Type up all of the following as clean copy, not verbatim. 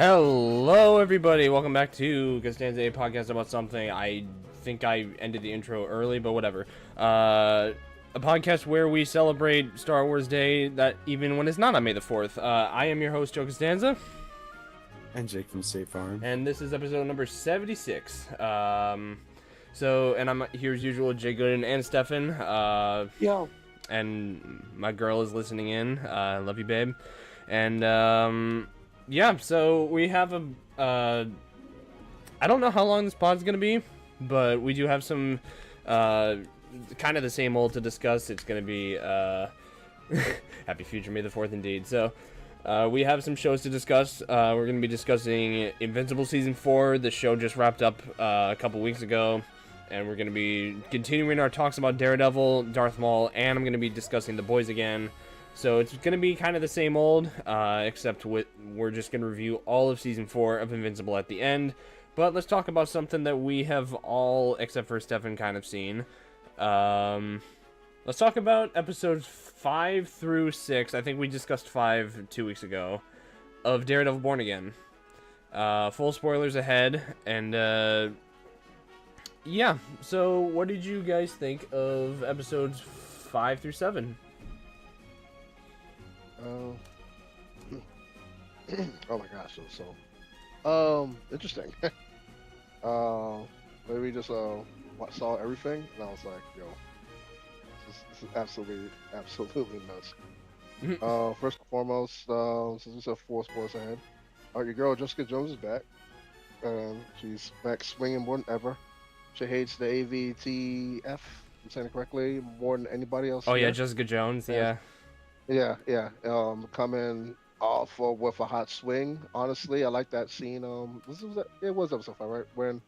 Hello, everybody. Welcome back to Costanza, a podcast about something. I think I ended the intro early, but whatever. A podcast where we celebrate Star Wars Day, that even when it's not on May the 4th. I am your host, Joe Costanza. And Jake from State Farm. And this is episode number 76. And I'm here as usual, Jay Gooden and Stefan. Yo. And my girl is listening in. Love you, babe. And, yeah, so we have I don't know how long this pod's gonna be, but we do have some, kind of the same old to discuss. It's gonna be, happy future, May the 4th indeed. So, we have some shows to discuss. We're gonna be discussing Invincible Season 4. The show just wrapped up, a couple weeks ago. And we're gonna be continuing our talks about Daredevil, Darth Maul, and I'm gonna be discussing The Boys again. So it's going to be kind of the same old, except we're just going to review all of Season 4 of Invincible at the end. But let's talk about something that we have all, except for Stefan, kind of seen. Let's talk about episodes 5 through 6. I think we discussed 5 2 weeks ago, of Daredevil Born Again. Full spoilers ahead, and yeah. So what did you guys think of episodes 5 through 7? Oh my gosh, interesting. Maybe just saw everything, and I was like, yo, this is absolutely nuts. First and foremost, since we said 4 sports ahead, your girl Jessica Jones is back. She's back swinging more than ever. She hates the AVTF, I'm saying it correctly, more than anybody else. Oh yeah, Jessica Jones, yeah. Yeah. Coming off with a hot swing. Honestly, I like that scene. It was episode 5, right? When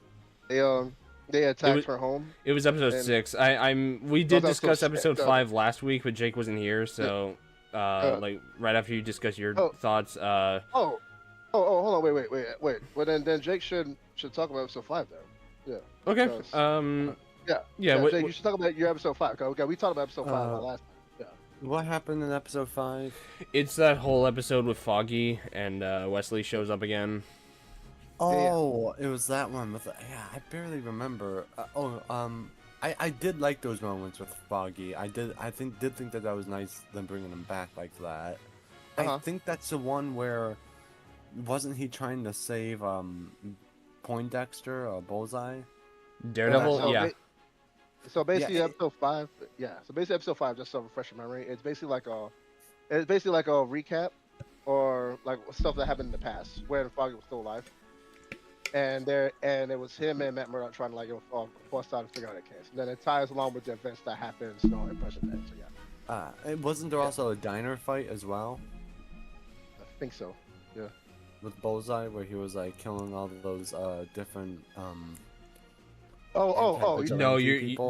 they attacked her home. It was episode 6. We did discuss episode 5 last week, but Jake wasn't here, so like right after you discuss your thoughts. Hold on, wait. Well, then Jake should talk about episode 5 then. Yeah. Okay. Jake, you should talk about your episode 5. Okay, we talked about episode 5 last time. What happened in episode 5? It's that whole episode with Foggy and Wesley shows up again. Oh, yeah. It was that one with. Yeah, I barely remember. I did like those moments with Foggy. I did think that was nice, them bringing him back like that. I think that's the one where wasn't he trying to save Poindexter or Bullseye? Daredevil, yeah. So basically, episode 5. Yeah. So basically, episode 5, just to refresh my memory, it's basically like a recap, or like stuff that happened in the past where Foggy was still alive, and it was him and Matt Murdock trying to like force out to figure out that case. And then it ties along with the events that happened in present day. So yeah. Wasn't there also a diner fight as well? I think so. Yeah. With Bullseye, where he was like killing all of those different No,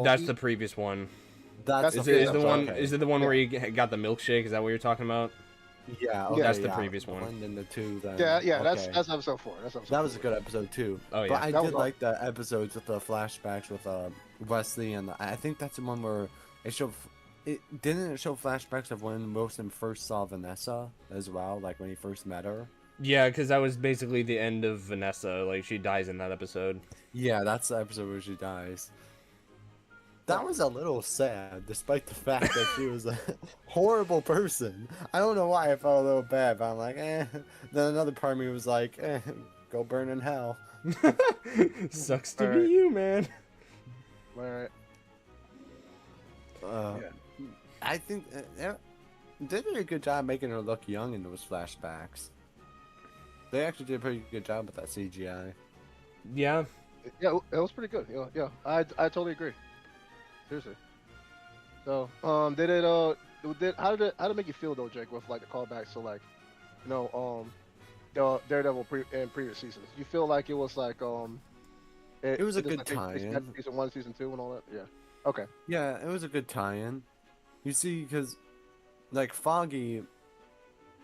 that's the previous one. Is it the one where he got the milkshake? Is that what you're talking about? Yeah, that's the previous one. And the two. Then, that's episode 4. That was a good episode too. Oh yeah, but I did like the episodes with the flashbacks with Wesley, and I think that's the one where it showed. Didn't it show flashbacks of when Wilson first saw Vanessa as well, like when he first met her? Yeah, because that was basically the end of Vanessa. Like, she dies in that episode. Yeah, that's the episode where she dies. That was a little sad, despite the fact that she was a horrible person. I don't know why I felt a little bad, but I'm like, eh. Then another part of me was like, go burn in hell. Sucks to be you, man. Alright. I think they did a good job making her look young in those flashbacks. They actually did a pretty good job with that CGI. Yeah. Yeah, it was pretty good. Yeah. I totally agree. Seriously. So, how did it make you feel though, Jake, with like the callbacks to like, Daredevil in previous seasons? You feel like it was like it was a good tie-in. Season 1, season 2, and all that. Yeah. Okay. Yeah, it was a good tie-in. You see, because like Foggy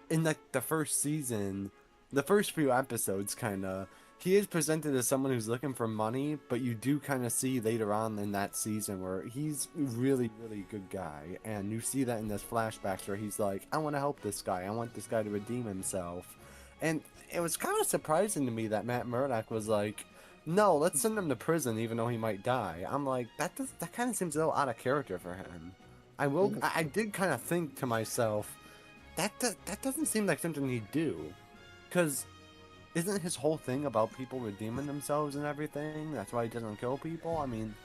in like the first season. The first few episodes, he is presented as someone who's looking for money, but you do kind of see later on in that season where he's really, really good guy, and you see that in this flashbacks where he's like, I want to help this guy, I want this guy to redeem himself, And it was kind of surprising to me that Matt Murdock was like, no, let's send him to prison even though he might die. I'm like, that kind of seems a little out of character for him. I did kind of think to myself, that doesn't seem like something he'd do. Because isn't his whole thing about people redeeming themselves and everything? That's why he doesn't kill people? I mean,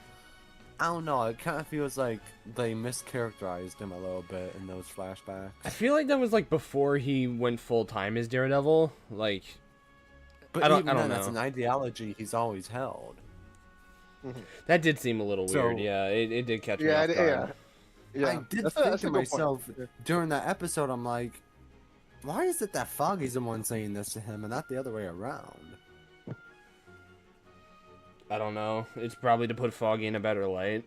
I don't know. It kind of feels like they mischaracterized him a little bit in those flashbacks. I feel like that was like before he went full time as Daredevil. Like, But I don't even then, know. that's an ideology he's always held. That did seem a little So- weird. Yeah, it did catch me Yeah, off guard. yeah. I did That's think that's to a good point. myself during that episode, I'm like, why is it that Foggy's the one saying this to him and not the other way around? I don't know. It's probably to put Foggy in a better light.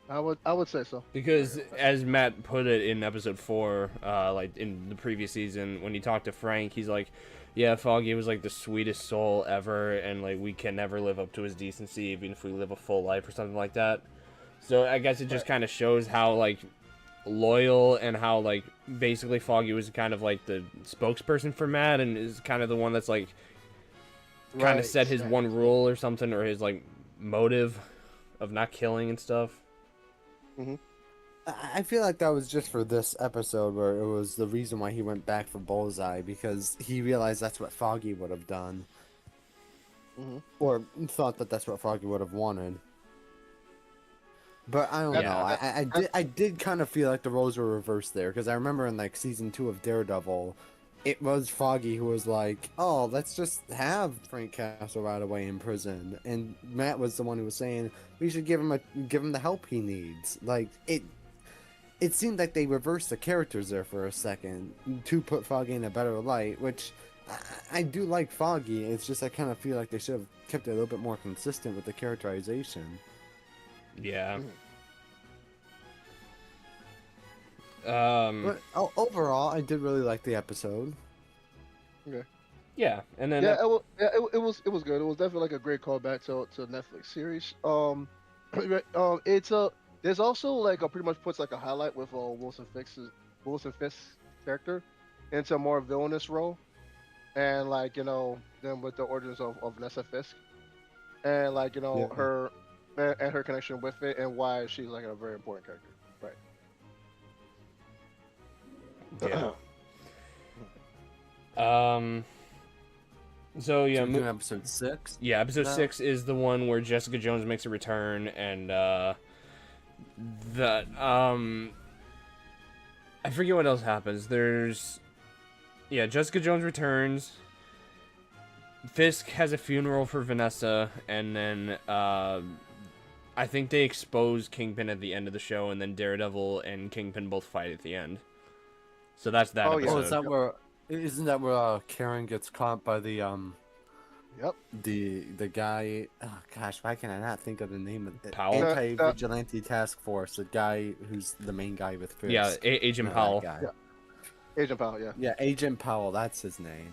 I would say so. Because as Matt put it in episode 4, like in the previous season, when he talked to Frank, he's like, yeah, Foggy was like the sweetest soul ever, and like we can never live up to his decency even if we live a full life or something like that. So I guess it just kind of shows how like loyal and how like basically Foggy was kind of like the spokesperson for Matt and is kind of the one that's like kind of set his one rule or something, or his like motive of not killing and stuff. I feel like that was just for this episode where it was the reason why he went back for Bullseye, because he realized that's what Foggy would have done. Or thought that that's what Foggy would have wanted. But I don't know. I did kind of feel like the roles were reversed there, because I remember in like season 2 of Daredevil, it was Foggy who was like, "Oh, let's just have Frank Castle right away in prison," and Matt was the one who was saying we should give him the help he needs. Like it seemed like they reversed the characters there for a second to put Foggy in a better light, which I do like Foggy. It's just I kind of feel like they should have kept it a little bit more consistent with the characterization. Yeah. But overall, I did really like the episode. Okay. Yeah, and then Yeah, it was good. It was definitely like a great callback to a Netflix series. It's there's also like a pretty much puts like a highlight with Wilson Fisk's character into a more villainous role, and like then with the origins of Vanessa Fisk, and like her and her connection with it and why she's like a very important character. Right. yeah. So yeah, So we're doing episode 6. yeah, episode now? 6 is the one where Jessica Jones makes a return, and I forget what else happens. Jessica Jones returns. Fisk has a funeral for Vanessa, and then I think they expose Kingpin at the end of the show, and then Daredevil and Kingpin both fight at the end. So that's that episode. Oh, is that where? Isn't that where Karen gets caught by the Yep. the guy? Oh gosh, why can I not think of the name of it? Powell? Anti-Vigilante Task Force. The guy who's the main guy with Fisk. Yeah, Agent Not Powell. that guy. Yeah. Agent Powell. Yeah. Yeah, Agent Powell. That's his name.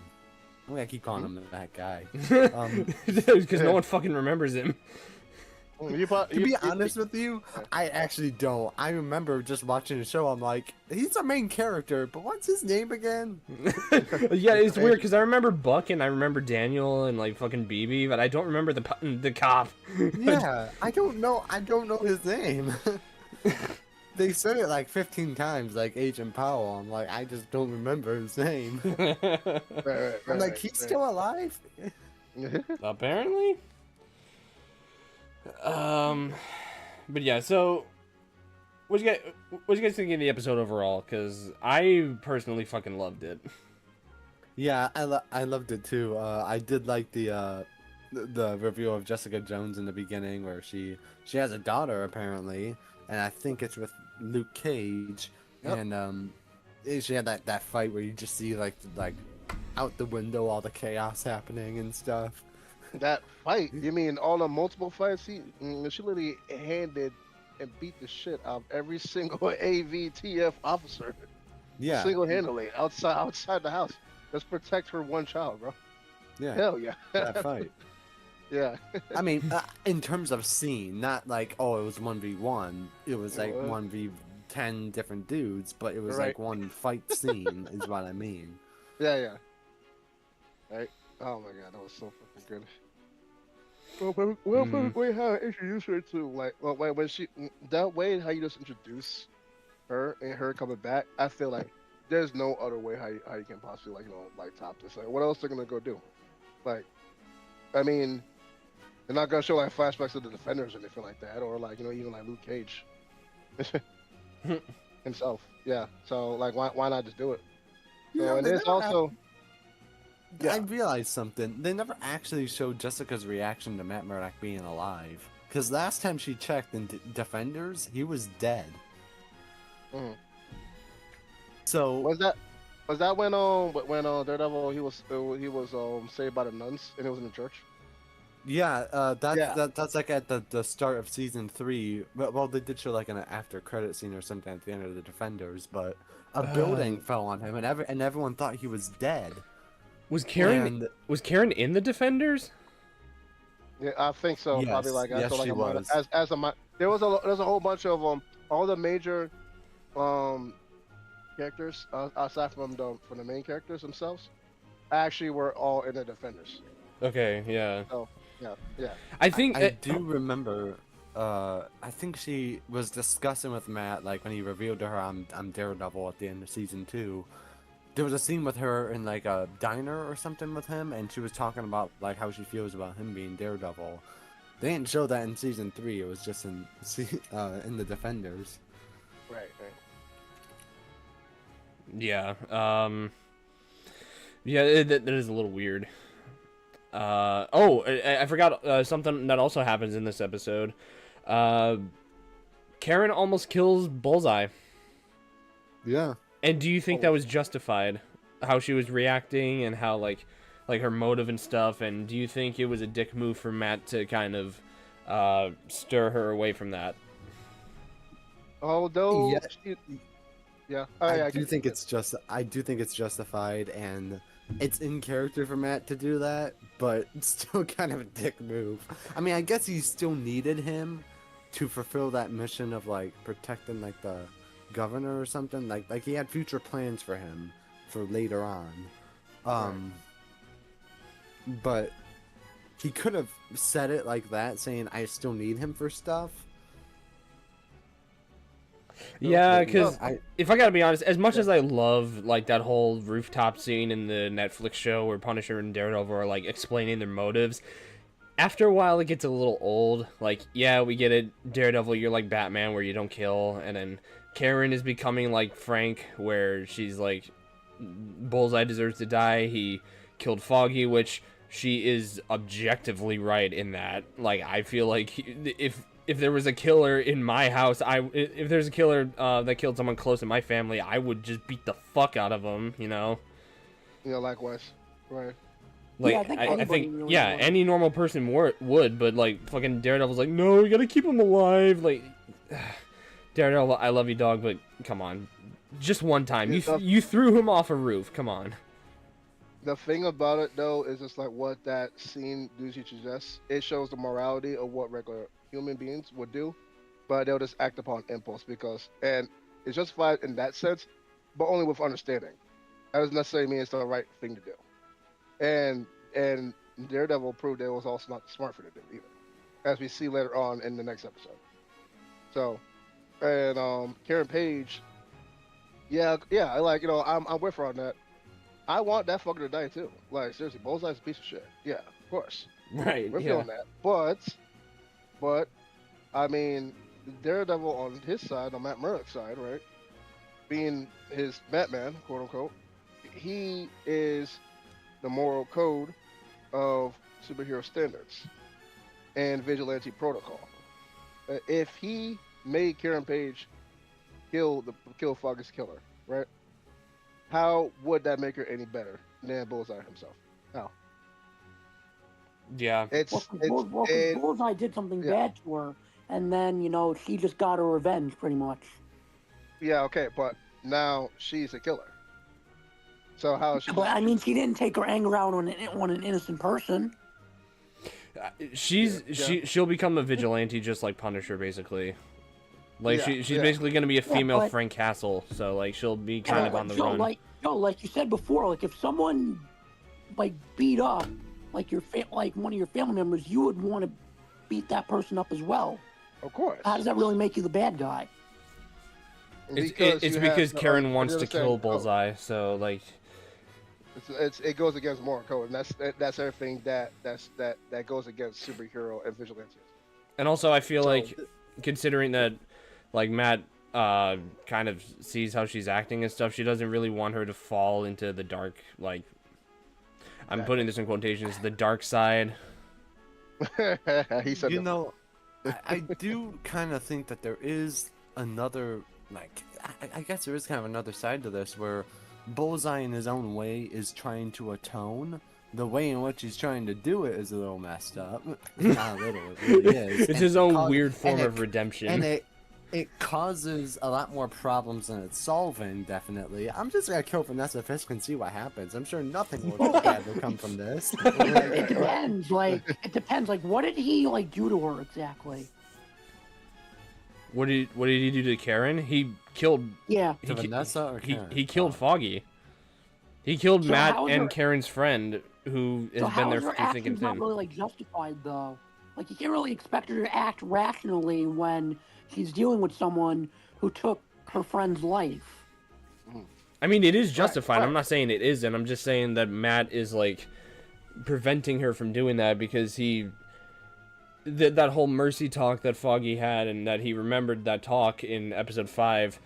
I keep calling him that guy. Because no one fucking remembers him. To be honest with you, I actually don't. I remember just watching the show. I'm like, he's a main character, but what's his name again? Yeah, it's weird because I remember Buck and I remember Daniel and like fucking BB, but I don't remember the cop. Yeah, I don't know. I don't know his name. They said it like 15 times, like Agent Powell. I'm like, I just don't remember his name. I'm like, he's still alive? Apparently. But yeah, so what you guys think of the episode overall? Because I personally fucking loved it. Yeah, I loved it too. I did like the reveal of Jessica Jones in the beginning, where she has a daughter apparently, and I think it's with Luke Cage. Yep. And she had that fight where you just see like out the window all the chaos happening and stuff. That fight? You mean all the multiple fights? She literally handed and beat the shit out of every single AVTF officer. Yeah. Single-handedly outside the house. Just protect her one child, bro. Yeah. Hell yeah. That fight. Yeah. I mean, in terms of scene, not like, oh, it was 1v1. It was like 1v10 different dudes, but it was like one fight scene is what I mean. Yeah. Right. Oh my god, that was so fucking good. Well, Mm. perfect way how I introduced her to like, well, when she that way how you just introduce her and her coming back. I feel like there's no other way how you can possibly like like top this. Like, what else they're gonna go do? Like, I mean, they're not gonna show like flashbacks of the Defenders or anything like that, or like even like Luke Cage himself. Yeah. So like, why not just do it? So and They there's never. also I yeah. realized something. They never actually showed Jessica's reaction to Matt Murdock being alive. Because last time she checked in Defenders, he was dead. Mhm. So Was that when Daredevil he was saved by the nuns and he was in the church? yeah, Yeah. that's like at the start of season 3. Well, they did show like an after credit scene or something at the end of the Defenders, but a building fell on him and everyone thought he was dead. Was Karen And was Karen in the Defenders? Yeah, I think so. Probably yes, like yes, like she a minor, was. as a there's a whole bunch of all the major um characters aside from the main characters themselves actually were all in the Defenders. Okay, yeah. So yeah. I think I do remember. I think she was discussing with Matt, like when he revealed to her I'm Daredevil at the end of season 2. There was a scene with her in like a diner or something with him, and she was talking about like how she feels about him being Daredevil. They didn't show that in season 3. It was just in the Defenders. Right. yeah. Yeah, that is a little weird. I forgot something that also happens in this episode. Karen almost kills Bullseye. Yeah. And do you think that was justified? How she was reacting and how like her motive and stuff, and do you think it was a dick move for Matt to kind of stir her away from that? Although Yeah. yeah. I do think it's justified, and it's in character for Matt to do that, but it's still kind of a dick move. I mean, I guess he still needed him to fulfill that mission of like protecting like the governor or something. Like he had future plans for him for later on. But he could have said it like that, saying I still need him for stuff. Yeah, because I if I gotta be honest, as much as I love like that whole rooftop scene in the Netflix show where Punisher and Daredevil are like explaining their motives, after a while it gets a little old. Like, yeah, we get it, Daredevil, you're like Batman where you don't kill, and then Karen is becoming like Frank where she's like, Bullseye deserves to die, he killed Foggy, which she is objectively right in that. Like, I feel like if there was a killer in my house, if there's a killer that killed someone close in my family, I would just beat the fuck out of him, you know? Yeah, likewise. Right. Like, Yeah, I think I anybody think, really yeah, would. any normal person would, but like, fucking Daredevil's like, no, we gotta keep him alive. Like, Daredevil, I love you, dog, but come on. Just one time. You threw him off a roof, come on. The thing about it though is just like what that scene usually suggests. It shows the morality of what regular human beings would do, but they'll just act upon impulse and it's justified in that sense, but only with understanding. That doesn't necessarily mean it's the right thing to do. And Daredevil proved it was also not the smart thing to do either, as we see later on in the next episode. So, and Karen Page, yeah, I like I'm with her on that. I want that fucker to die too. Like seriously, Bullseye's a piece of shit. Yeah, of course. Right, We're yeah. feeling that. But I mean, Daredevil on his side, on Matt Murdock's side, right? Being his Batman, quote unquote, he is the moral code of superhero standards and vigilante protocol. If he made Karen Page kill Foggy's killer, right? How would that make her any better than Bullseye himself? How? Yeah. Bullseye did something yeah. bad to her, and then she just got her revenge, pretty much. Yeah, okay, but now she's a killer. So how is she? But I mean, she didn't take her anger out on an innocent person. She'll become a vigilante just like Punisher, basically. Like she's basically gonna be a female but, Frank Castle, so like she'll be kind of on the run. No, like you said before, like if someone like beat up like like one of your family members, you would want to beat that person up as well. Of course. How does that really make you the bad guy? It's you because have to Karen wants to understand kill code. Bullseye, so like. It goes against moral code, and that's everything that goes against superhero and vigilantes. And also, I feel So- like, considering that, like, Matt kind of sees how she's acting and stuff, she doesn't really want her to fall into the dark, like, I'm putting this in quotations, the dark side. He said, You know, I do kind of think that there is another, like, I guess there is kind of another side to this where Bullseye in his own way is trying to atone. The way in which he's trying to do it is a little messed up. Not a little, it really is. It's And his it own cau- weird form and it- of redemption. And it causes a lot more problems than it's solving, definitely. I'm just gonna kill Vanessa Fisk and see what happens. I'm sure nothing bad will come from this. It depends. Like it depends. Like what did he like do to her exactly? What did he do to Karen? He killed. Yeah. To Vanessa or he Karen? killed Foggy. He killed So Matt how is and her- Karen's friend, who has So been how there is her through thick and actions not thin. really like justified though? Like you can't really expect her to act rationally when she's dealing with someone who took her friend's life. I mean, it is justified. right. I'm not saying it isn't. I'm just saying that Matt is like preventing her from doing that because that whole mercy talk that Foggy had and that he remembered that talk in episode 5,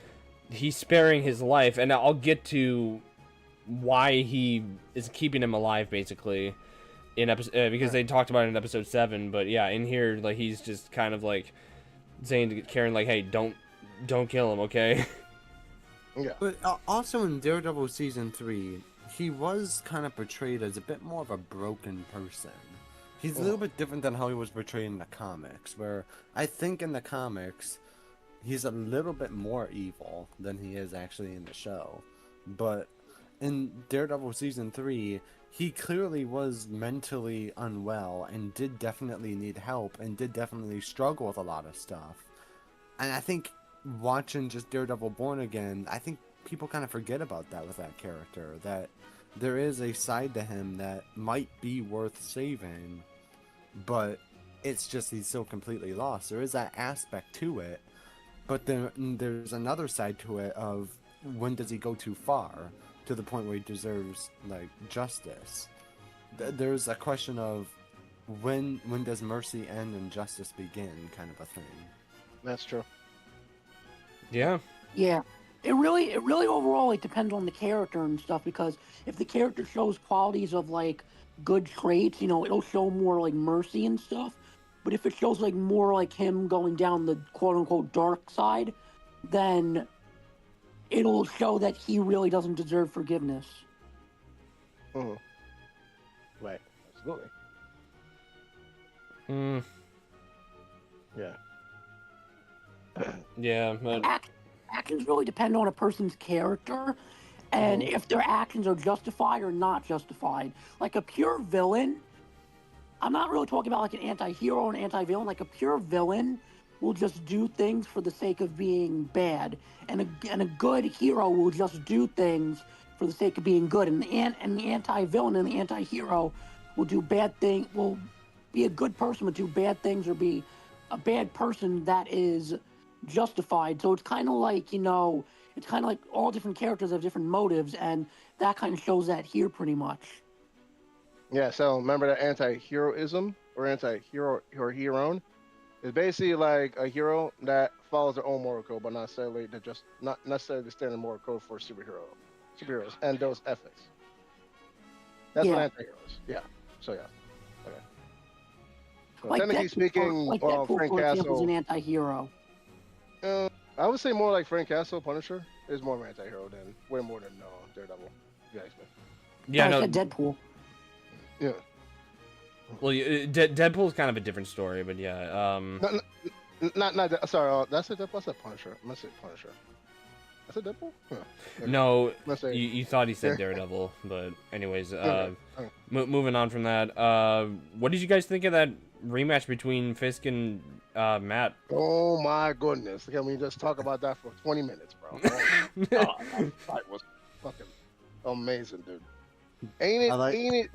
he's sparing his life, and I'll get to why he is keeping him alive basically in episode because they talked about it in episode 7. But yeah, in here, like, he's just kind of like saying to Karen, like, hey, don't kill him, okay? yeah. But also in Daredevil season 3, he was kind of portrayed as a bit more of a broken person. He's a little bit different than how he was portrayed in the comics, where I think in the comics he's a little bit more evil than he is actually in the show. But in Daredevil season 3, he clearly was mentally unwell and did definitely need help and did definitely struggle with a lot of stuff. And I think watching just Daredevil Born Again, I think people kind of forget about that with that character, that there is a side to him that might be worth saving, but it's just he's so completely lost. There is that aspect to it, but then there's another side to it of when does he go too far to the point where he deserves like justice. There's a question of when does mercy end and justice begin, kind of a thing. That's true. Yeah. Yeah. It really overall like depends on the character and stuff, because if the character shows qualities of like good traits, you know, it'll show more like mercy and stuff. But if it shows like more like him going down the quote unquote dark side, then it'll show that he really doesn't deserve forgiveness. Mhm. Right. Absolutely. Mm, Yeah. yeah, but Actions really depend on a person's character and Mhm. if their actions are justified or not justified. Like a pure villain, I'm not really talking about like an anti-hero or an anti-villain. Like a pure villain will just do things for the sake of being bad, and a good hero will just do things for the sake of being good. And the anti-villain and the anti-hero will do bad thing. Will be a good person but do bad things, or be a bad person that is justified. So it's kind of like, you know, it's kind of like all different characters have different motives, and that kind of shows that here pretty much. Yeah, so remember that anti-heroism or anti-hero or hero is basically like a hero that follows their own moral code, but not necessarily the standard moral code for superheroes and those ethics. That's what Yeah. anti-hero is. Yeah. So yeah. Okay. So Like technically Deadpool, speaking, like Deadpool, Frank for example, is Castle. an anti-hero. I would say more like Frank Castle, Punisher, is more of an anti-hero than way more than Daredevil. Yeah, yeah, I no. said Deadpool. yeah. Well, Deadpool's kind of a different story, but yeah. Sorry, that's a Deadpool. I said Punisher. I said Punisher. I said Deadpool. Yeah. Okay. No, Let's say- you thought he said Daredevil, but anyways, Okay. moving on from that, what did you guys think of that rematch between Fisk and Matt? Oh my goodness! Can we just talk about that for 20 minutes, bro? Oh, that fight was fucking amazing, dude. Ain't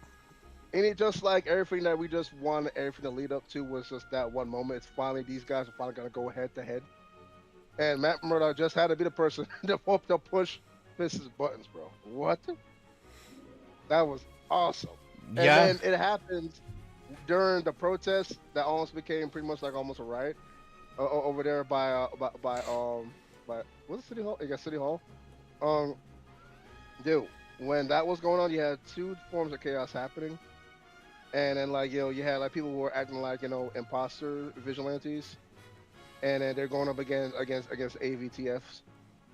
it just like everything that we just wanted, everything to lead up to was just that one moment. It's finally these guys are finally gonna go head to head, and Matt Murdock just had to be the person to push Vince's buttons, bro. What? That was awesome. Yeah. And then it happened during the protest that almost became pretty much like almost a riot over there by what's City Hall? Yeah, City Hall. Dude, when that was going on, you had two forms of chaos happening, and then like you had like people who were acting like imposter vigilantes, and then they're going up against AVTFs,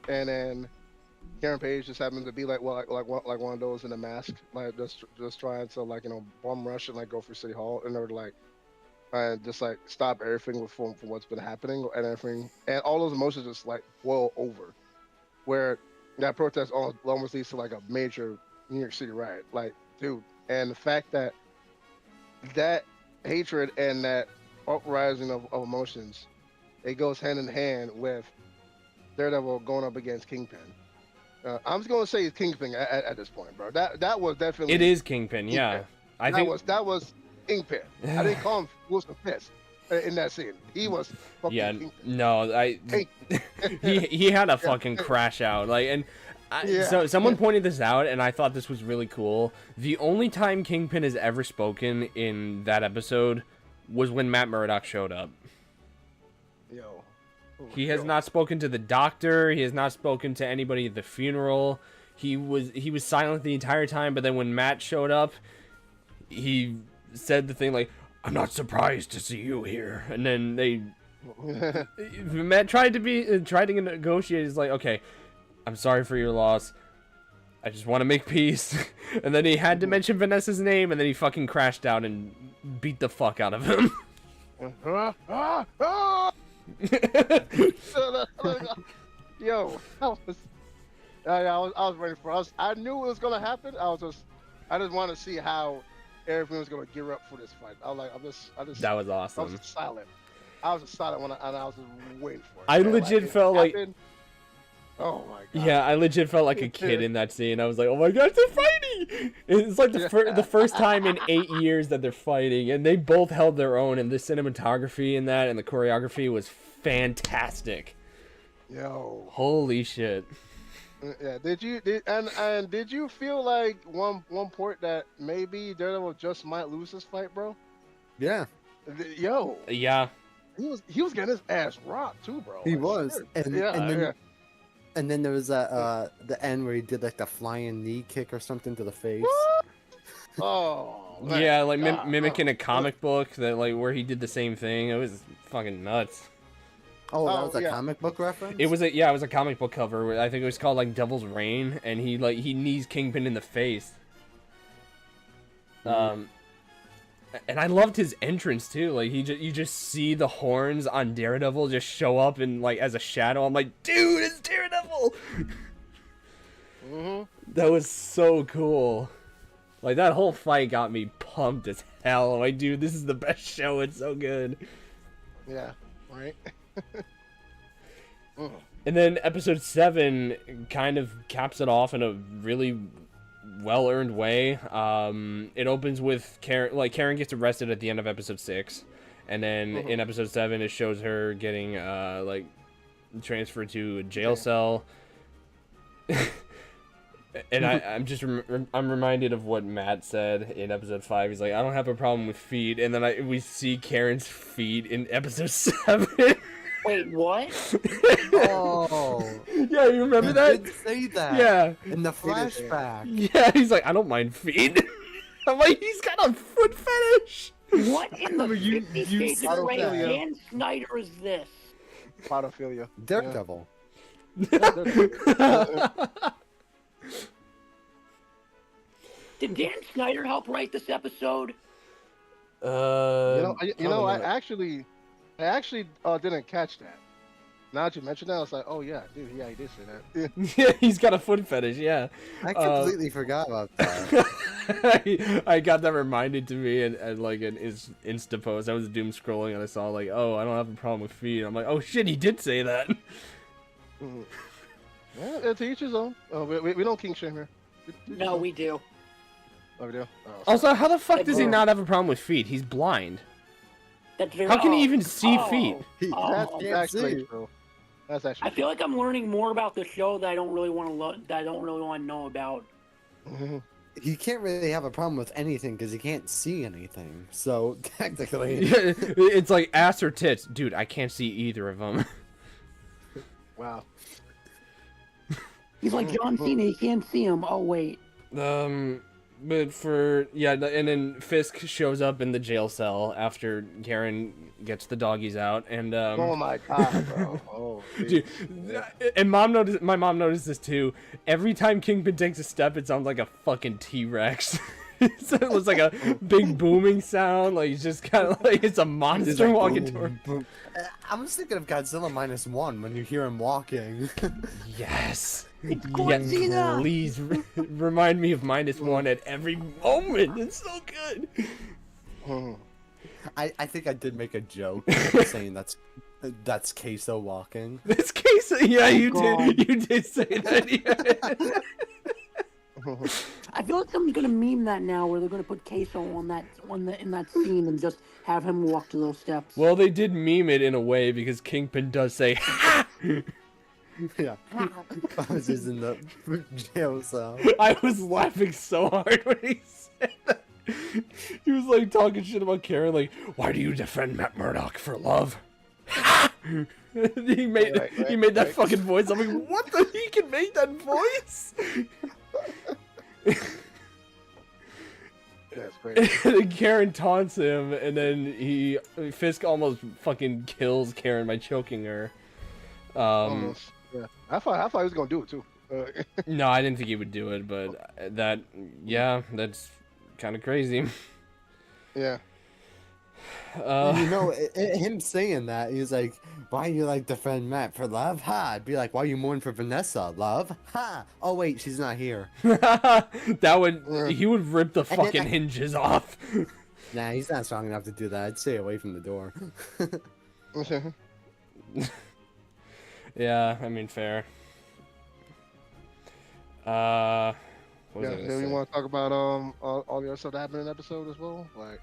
and then Karen Page just happened to be like one of those in a mask, like just trying to like bomb rush and like go for City Hall in order to like just like stop everything from what's been happening and everything, and all those emotions just like boil over, where that protest almost leads to like a major New York City riot, like dude, and the fact that hatred and that uprising of emotions, it goes hand in hand with Daredevil going up against Kingpin. I'm just gonna say it's Kingpin at this point, bro. That was definitely. It is Kingpin, yeah. I think that was Kingpin. I didn't call him Wilson Fisk in that scene. He was fucking Kingpin. No, he had a fucking crash out, like, and so someone pointed this out, and I thought this was really cool. The only time Kingpin has ever spoken in that episode was when Matt Murdock showed up. He has not spoken to the doctor. He has not spoken to anybody at the funeral. He was silent the entire time. But then when Matt showed up, he said the thing like, "I'm not surprised to see you here." And then Matt tried to negotiate. He's like, "Okay, I'm sorry for your loss. I just want to make peace." And then he had to mention Vanessa's name, and then he fucking crashed out and beat the fuck out of him. Yo, I was ready for us. I knew it was gonna happen. I just want to see how everything was gonna gear up for this fight. I was That was awesome. I was just silent. I was just waiting for it. I legit felt like. Oh my god. Yeah, I legit felt like a kid in that scene. I was like, "Oh my god, they're fighting!" It's like the first time in 8 years that they're fighting, and they both held their own. And the cinematography in that and the choreography was fantastic. Yo, holy shit! Yeah, did you feel like one point that maybe Daredevil just might lose this fight, bro? Yeah. Yo. Yeah. He was getting his ass rocked too, bro. He was, and then there was the end where he did like the flying knee kick or something to the face. What? Oh. Yeah, like mimicking a comic book that like where he did the same thing. It was fucking nuts. Oh, that was a comic book reference? It was a comic book cover. I think it was called like Devil's Reign, and he knees Kingpin in the face. And I loved his entrance too. Like you just see the horns on Daredevil just show up and like as a shadow. I'm like, dude, it's Daredevil. That was so cool. Like that whole fight got me pumped as hell. I'm like, dude, this is the best show. It's so good. Yeah. Right. And then episode 7 kind of caps it off in a really well-earned way. It opens with Karen. Like Karen gets arrested at the end of episode 6, and then in episode 7 it shows her getting like transferred to a jail cell. And I'm reminded of what Matt said in episode 5. He's like, "I don't have a problem with feet," and then we see Karen's feet in episode 7. Wait, what? Oh. Yeah, you remember that? Did say that. Yeah. In the flashback. Yeah, he's like, "I don't mind feet." I'm like, he's got a foot fetish. What in the 50 Shades of Grey Dan Snyder is this? Pedophilia. Daredevil. Did Dan Snyder help write this episode? I actually didn't catch that. Now that you mentioned that, I was like, oh yeah, dude, yeah, he did say that. Yeah, he's got a foot fetish. Yeah, I completely forgot about that. I got that reminded to me and like in his Insta post. I was doom scrolling and I saw like, "Oh, I don't have a problem with feet." I'm like, "Oh shit, he did say that." Yeah, to each his own. We don't kink shame here. No, we do. Oh, we do. Oh, Also, how the fuck does he Bro. not have a problem with feet? He's blind. That's very, How can he even see feet? that's Oh, can't actually see. true. That's actually. I feel like I'm learning more about the show that I don't really want to that I don't really want to know about. True. He can't really have a problem with anything because he can't see anything. So technically, It's like ass or tits. Dude, I can't see either of them. Wow. He's like John Cena. He can't see him. Oh wait. But for, yeah, and then Fisk shows up in the jail cell after Karen gets the doggies out, and, Oh my god, bro. Oh, dude, and my mom noticed this too. Every time Kingpin takes a step, it sounds like a fucking T-Rex. So it was like a big booming sound, like he's just kind of like it's a monster like, walking boom, toward. boom. I was thinking of Godzilla -1 when you hear him walking. Yes. It's Yeah, Godzilla! please remind me of -1 at every moment. It's so good. I think I did make a joke saying that's Queso walking. This case, yeah, you God. did. You did say that. Yeah. I feel like someone's gonna meme that now, where they're gonna put Queso in that scene and just have him walk to those steps. Well, they did meme it in a way because Kingpin does say "Ha!" Yeah, I was just in the jail cell. I was laughing so hard when he said that. He was like talking shit about Karen, like, "Why do you defend Matt Murdock for love?" he made that fucking voice. I'm like, what the? He can make that voice? That's great. And Karen taunts him, and then Fisk almost fucking kills Karen by choking her. Almost. Yeah. I thought he was gonna do it too. No, I didn't think he would do it, but that's kind of crazy. Yeah. You know, him saying that, he's like, "Why you like defend Matt for love? Ha!" I'd be like, "Why you mourn for Vanessa? Love? Ha! Oh wait, she's not here." He would rip the And then fucking hinges off. Nah, he's not strong enough to do that. I'd stay away from the door. Yeah, I mean, fair. What was I Yeah. gonna Do you say? want to talk about all the other stuff that happened in the episode as well? Like,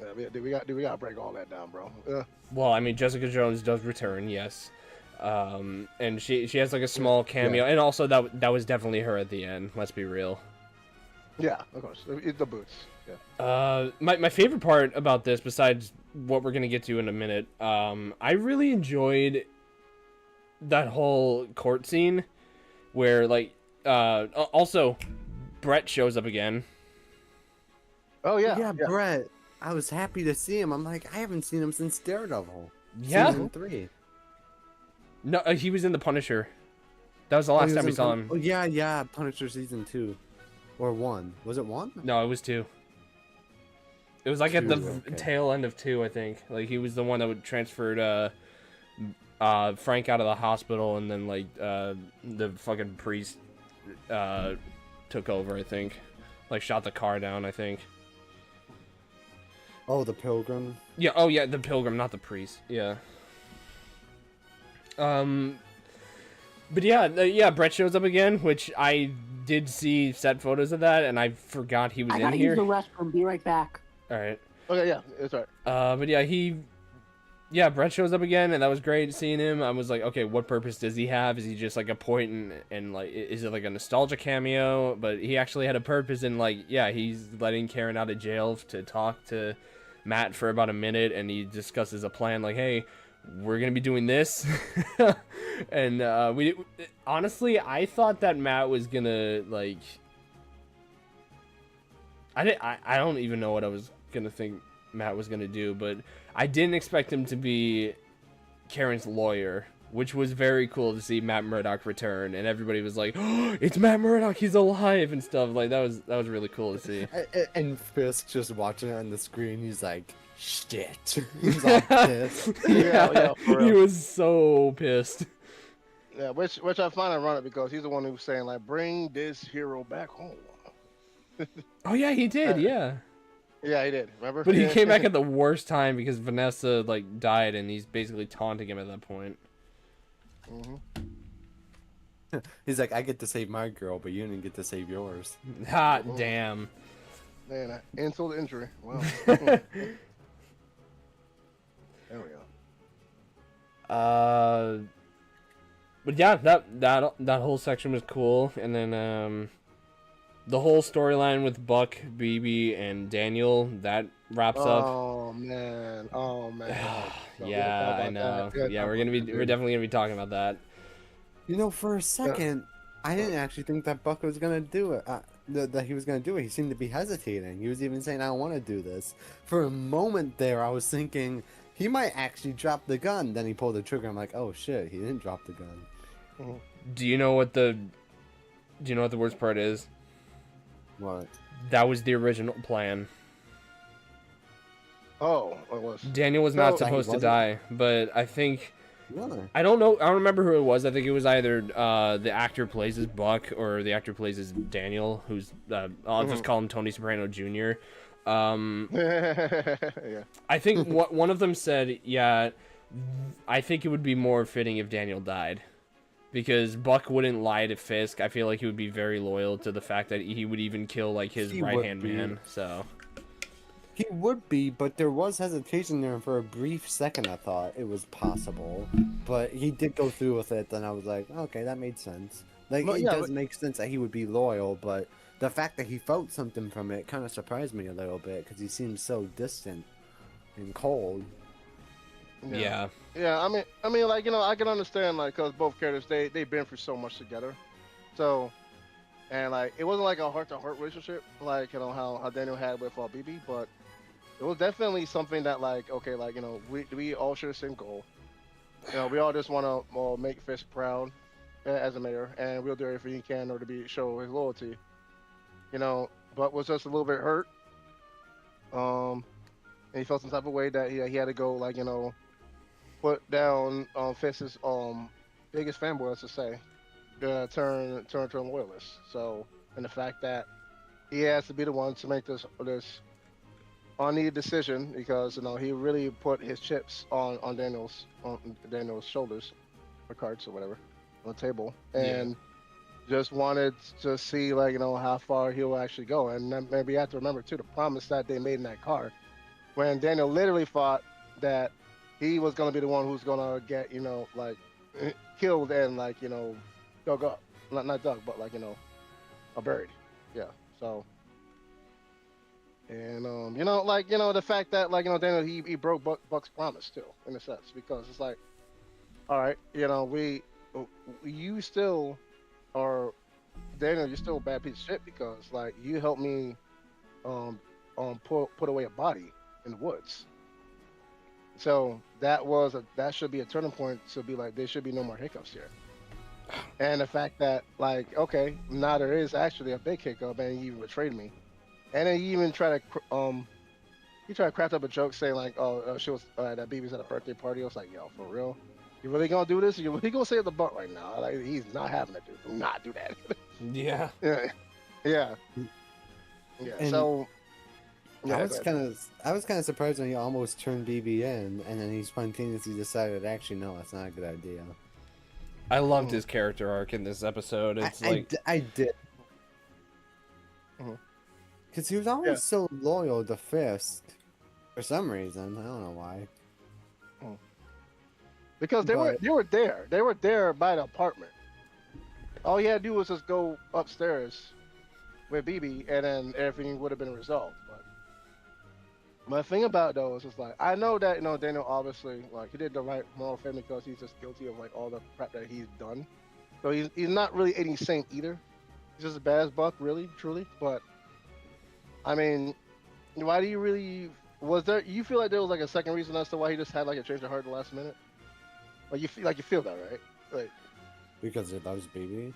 yeah, we got to break all that down, bro. Yeah. Well, I mean, Jessica Jones does return, yes. And she has like a small cameo, and also that was definitely her at the end. Let's be real. Yeah, of course. The boots. Yeah. My favorite part about this, besides what we're gonna get to in a minute, I really enjoyed that whole court scene where like also Brett shows up again. Oh yeah. Yeah, Brett. I was happy to see him. I'm like, I haven't seen him since Daredevil. Yeah. Season 3. No, he was in the Punisher. That was the last time we saw him. Oh yeah, Punisher season 2. Or 1. Was it 1? No, it was 2. It was like at the 2, okay. tail end of 2, I think. Like he was the one that would transferred Frank out of the hospital, and then like the fucking priest took over, I think. Like shot the car down, I think. Oh, the Pilgrim. Yeah, oh yeah, the pilgrim, not the priest. Yeah. But yeah, Brett shows up again, which I did see set photos of that, and I forgot he was I in gotta here. use the restroom. Be right back. All right. Okay, yeah, it's all right. But yeah, Brett shows up again, and that was great seeing him. I was like, okay, what purpose does he have? Is he just like a point and like, is it like a nostalgia cameo? But he actually had a purpose, and like, yeah, he's letting Karen out of jail to talk to Matt for about a minute, and he discusses a plan like, hey, we're gonna be doing this. And we honestly, I thought that Matt was gonna like, I don't even know what I was gonna think Matt was gonna do, but I didn't expect him to be Karen's lawyer, which was very cool to see Matt Murdock return, and everybody was like, oh, it's Matt Murdock, he's alive and stuff. Like that was really cool to see. And Fisk just watching it on the screen, he's like, shit. He's all pissed. Yeah, for He real. was so pissed. Yeah, which I find ironic because he's the one who was saying like, bring this hero back home. Oh yeah, he did, yeah. Yeah, he did. Remember? But he came back at the worst time because Vanessa like died, and he's basically taunting him at that point. Mm-hmm. He's like, I get to save my girl, but you didn't get to save yours. Hot damn. Man, insult to injury. Wow. There we go. But yeah, that whole section was cool, and then the whole storyline with Buck, BB, and Daniel that wraps up. Oh man. Oh man. No, we gotta Yeah, talk I about know. that. We gotta Yeah, talk we're about that, dude. definitely gonna be talking about that. You know, for a second, I didn't actually think that Buck was gonna do it. That he was gonna do it. He seemed to be hesitating. He was even saying, "I don't want to do this." For a moment there, I was thinking he might actually drop the gun. Then he pulled the trigger. I'm like, "Oh shit, he didn't drop the gun." Mhm. Do you know what the worst part is? What? That was the original plan. Oh, it was. Daniel was not No, supposed to wasn't? die, but I think Really? I don't know. I don't remember who it was. I think it was either the actor plays as Buck or the actor plays as Daniel, who's I'll just call him Tony Soprano Jr. Yeah. I think one of them said, "Yeah, I think it would be more fitting if Daniel died." Because Buck wouldn't lie to Fisk. I feel like he would be very loyal to the fact that he would even kill like his He right would hand be. man. So He would be, but there was hesitation there. And for a brief second, I thought it was possible, but he did go through with it. Then I was like, okay, that made sense. Like, Well, it yeah, does make sense that he would be loyal, but the fact that he felt something from it kind of surprised me a little bit because he seems so distant and cold. yeah. Yeah, I mean, like I can understand like because both characters they've been through so much together, so and like it wasn't like a heart to heart relationship like how Daniel had with BB, but it was definitely something that like okay like we all share the same goal, we all just want to make Fisk proud as a mayor, and we'll do everything he can in order to show his loyalty, but was just a little bit hurt, and he felt some type of way that he had to go like put down Fisk's biggest fanboy, let's just say, turn to a loyalist. So, and the fact that he has to be the one to make this unneeded decision because he really put his chips on Daniel's shoulders or cards or whatever on the table, and just wanted to see like how far he'll actually go. And then maybe you have to remember too the promise that they made in that card when Daniel literally thought that he was gonna be the one who's gonna get like killed and like dug up, not dug, but like buried. Yeah. So and like the fact that like Daniel he broke Buck's promise too in a sense because it's like all right you still are Daniel, you're still a bad piece of shit because like you helped me put away a body in the woods. So that should be a turning point to be like there should be no more hiccups here. And the fact that like okay now there is actually a big hiccup and you betrayed me, and then you even try to craft up a joke saying like she was that BB's at a birthday party. I was like yo for real, you really gonna do this? You really gonna save the butt right now? Like he's not having it, dude. Do not do that. Yeah. Yeah, yeah. And So I was kind of surprised when he almost turned BB in, and then he spontaneously decided, actually, no, that's not a good idea. I loved his character arc in this episode. It's I did. Because he was always so loyal to Fisk. For some reason. I don't know why. because they were there. They were there by the apartment. All he had to do was just go upstairs with BB, and then everything would have been resolved. But my thing about it, though is just like I know that Daniel obviously like he did the right moral thing because he's just guilty of like all the crap that he's done. So he's not really any saint either. He's just as bad as Buck, really, truly. But I mean, why do you really? You feel like there was like a second reason as to why he just had like a change of heart at the last minute? Like you feel that, right? Like Because it loves BB?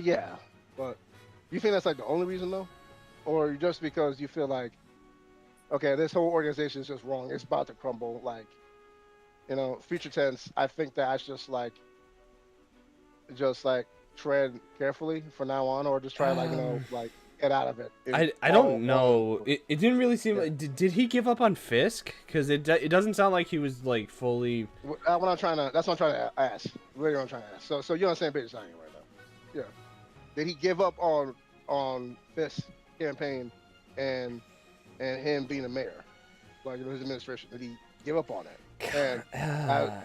yeah. But you think that's like the only reason though? Or just because you feel like okay, this whole organization is just wrong. It's about to crumble. Like, future tense. I think that I should just like tread carefully from now on, or just try like like get out of it. I don't know. It didn't really seem like. Did he give up on Fisk? Because it doesn't sound like he was like fully. That's what I'm trying to ask. Really, what I'm trying to ask. So you're on the same page as I am right now. Yeah. Did he give up on Fisk's campaign and him being a mayor, like his administration? Did he give up on it? And I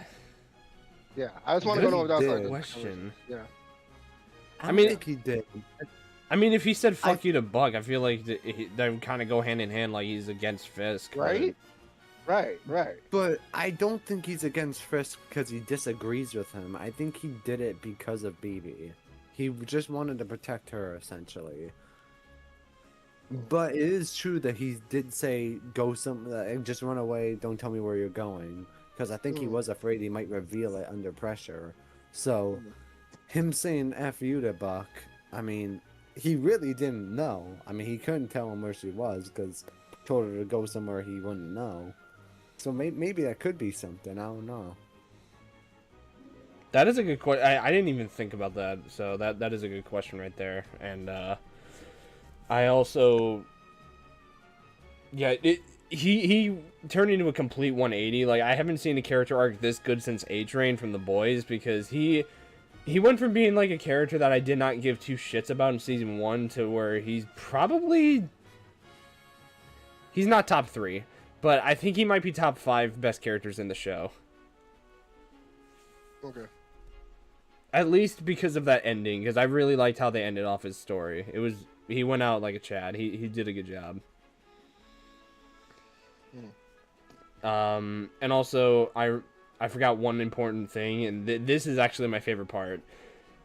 just want to go over that question. Yeah. I mean, think he did. I mean, if he said "fuck you" to Buck, I feel like they would kind of go hand in hand, like he's against Fisk. Right. Right. But I don't think he's against Fisk because he disagrees with him. I think he did it because of BB. He just wanted to protect her, essentially. But it is true that he did say, just run away, don't tell me where you're going. Because I think he was afraid he might reveal it under pressure. So, him saying F you to Buck, I mean, he really didn't know. I mean, he couldn't tell him where she was because he told her to go somewhere he wouldn't know. So maybe that could be something, I don't know. That is a good question. I didn't even think about that. So that is a good question right there. And I also, he turned into a complete 180. Like, I haven't seen a character arc this good since A-Train from The Boys, because he went from being like a character that I did not give two shits about in season 1 to where he's not top 3, but I think he might be top 5 best characters in the show. Okay. At least because of that ending, because I really liked how they ended off his story. He went out like a Chad. He did a good job. And also I forgot one important thing, and this is actually my favorite part,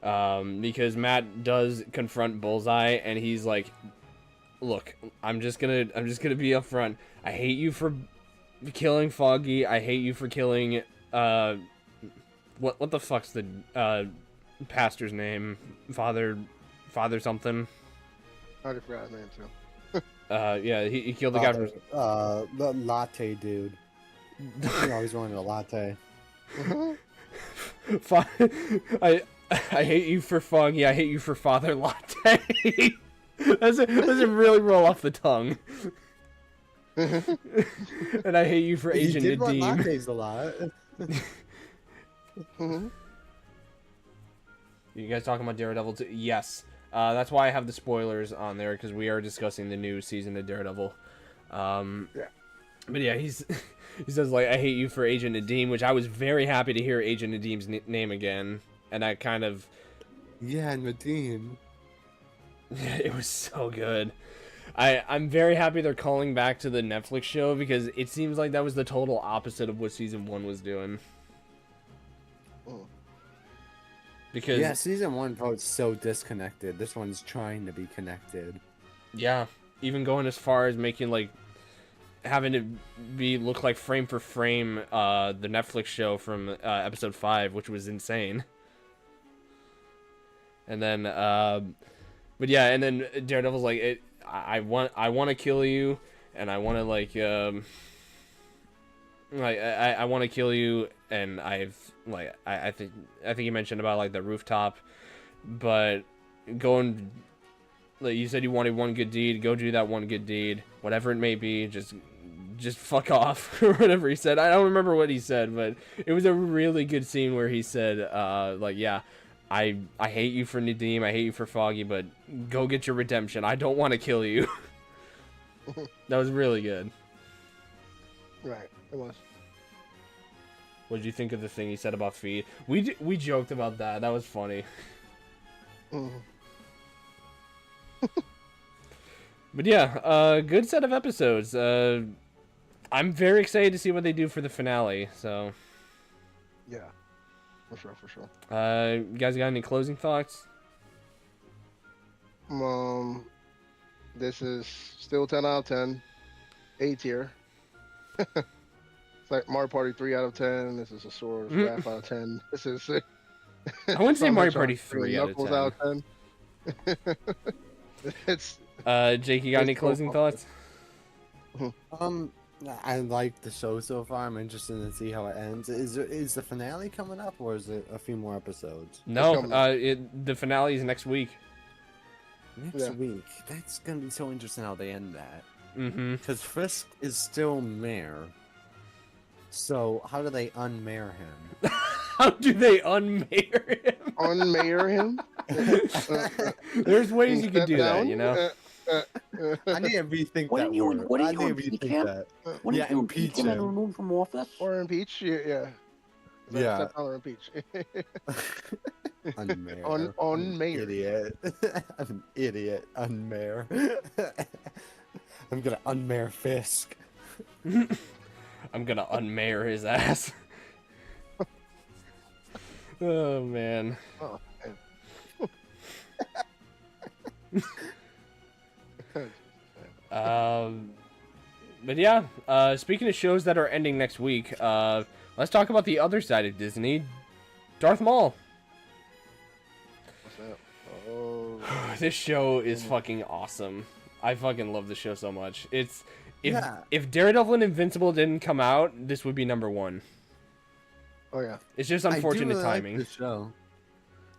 because Matt does confront Bullseye, and he's like, "Look, I'm just gonna be upfront. I hate you for killing Foggy. I hate you for killing what the fuck's the pastor's name? Father something." I already forgot his name too. Yeah, he killed the guy from the latte dude. You always wanted a latte. I hate you for Foggy. I hate you for Father Latte. doesn't really roll off the tongue. And I hate you for Agent Nadim. He did want lattes a lot. You guys talking about Daredevil too? Yes. That's why I have the spoilers on there, because we are discussing the new season of Daredevil. But yeah, he says, like, I hate you for Agent Nadim, which I was very happy to hear Agent Nadim's name again. And I kind of... Yeah, Nadim. It was so good. I'm very happy they're calling back to the Netflix show, because it seems like that was the total opposite of what season 1 was doing. Because yeah, season 1 felt so disconnected. This one's trying to be connected. Yeah, even going as far as making, like, having to look like frame for frame the Netflix show from episode 5, which was insane. And then but yeah, and then Daredevil's like, I want to kill you, and I want to I want to kill you, and I think you mentioned about like the rooftop, but going, like you said, you wanted one good deed, go do that one good deed, whatever it may be, just fuck off, or whatever he said. I don't remember what he said, but it was a really good scene where he said, like, yeah, I hate you for Nadim, I hate you for Foggy, but go get your redemption. I don't want to kill you. That was really good. Right, it was. What did you think of the thing he said about feed? We joked about that. That was funny. But yeah, good set of episodes. I'm very excited to see what they do for the finale. So. Yeah, for sure. You guys got any closing thoughts? This is still 10 out of 10. A tier. It's like Mario Party 3 out of 10. This is a Sora's Wrath out of 10. This is. I wouldn't say Mario Party 3 out of 10. It's. Jake, you got any closing thoughts? I like the show so far. I'm interested to see how it ends. Is the finale coming up, or is it a few more episodes? No, the finale is next week. Next Yeah. week, that's gonna be so interesting how they end that. Mm-hmm. Because Frisk is still mayor. So how do they unmayor him? How do they unmayor him? Unmayor him. There's ways you could Step do that, down. you know? I need to rethink Wouldn't that you- word. wouldn't I you need to impeach rethink him? that. Wouldn't Yeah, you impeach him and him. remove him from office? Or impeach. Yeah. Yeah. Step down or impeach. Unmayor. Unmayor. Idiot. I'm an idiot. Unmayor. I'm gonna unmayor Fisk. I'm gonna unmayor his ass. Oh, man. Oh, But yeah, speaking of shows that are ending next week, let's talk about the other side of Disney. Darth Maul. what's that? Oh. This show is fucking awesome. I fucking love this show so much. If Daredevil and Invincible didn't come out, this would be #1. Oh yeah. It's just I do unfortunate really like timing. the show.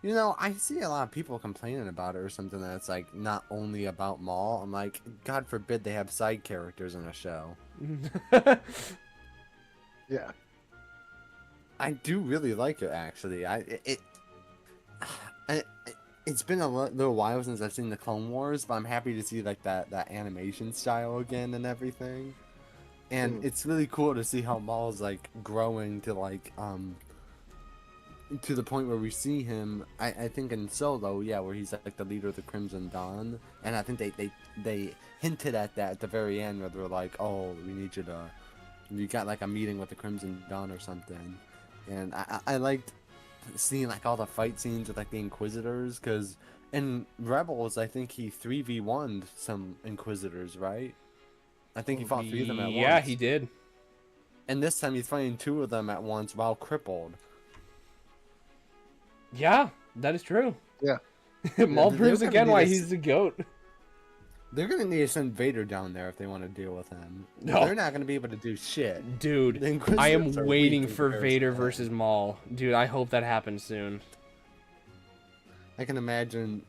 You know, I see a lot of people complaining about it or something that's like not only about Maul. I'm like, God forbid they have side characters in a show. Yeah. I do really like it actually. It's been a little while since I've seen the Clone Wars, but I'm happy to see like that animation style again and everything. And it's really cool to see how Maul's like growing to like to the point where we see him. I think in Solo, yeah, where he's like the leader of the Crimson Dawn, and I think they hinted at that at the very end where they're like, oh, we need you to, you got like a meeting with the Crimson Dawn or something. And I liked seeing like all the fight scenes with like the Inquisitors, because in Rebels I think he 3v1'd some Inquisitors, right? I think he fought 3 of them at once. Yeah, he did. And this time he's fighting 2 of them at once while crippled. Yeah, that is true. Yeah. Maul They're proves gonna again need why to he's the GOAT. They're gonna need to send Vader down there if they want to deal with him. No. They're not gonna be able to do shit. Dude, The Inquisitors I am are waiting weak in for comparison Vader to that. versus Maul. Dude, I hope that happens soon. I can imagine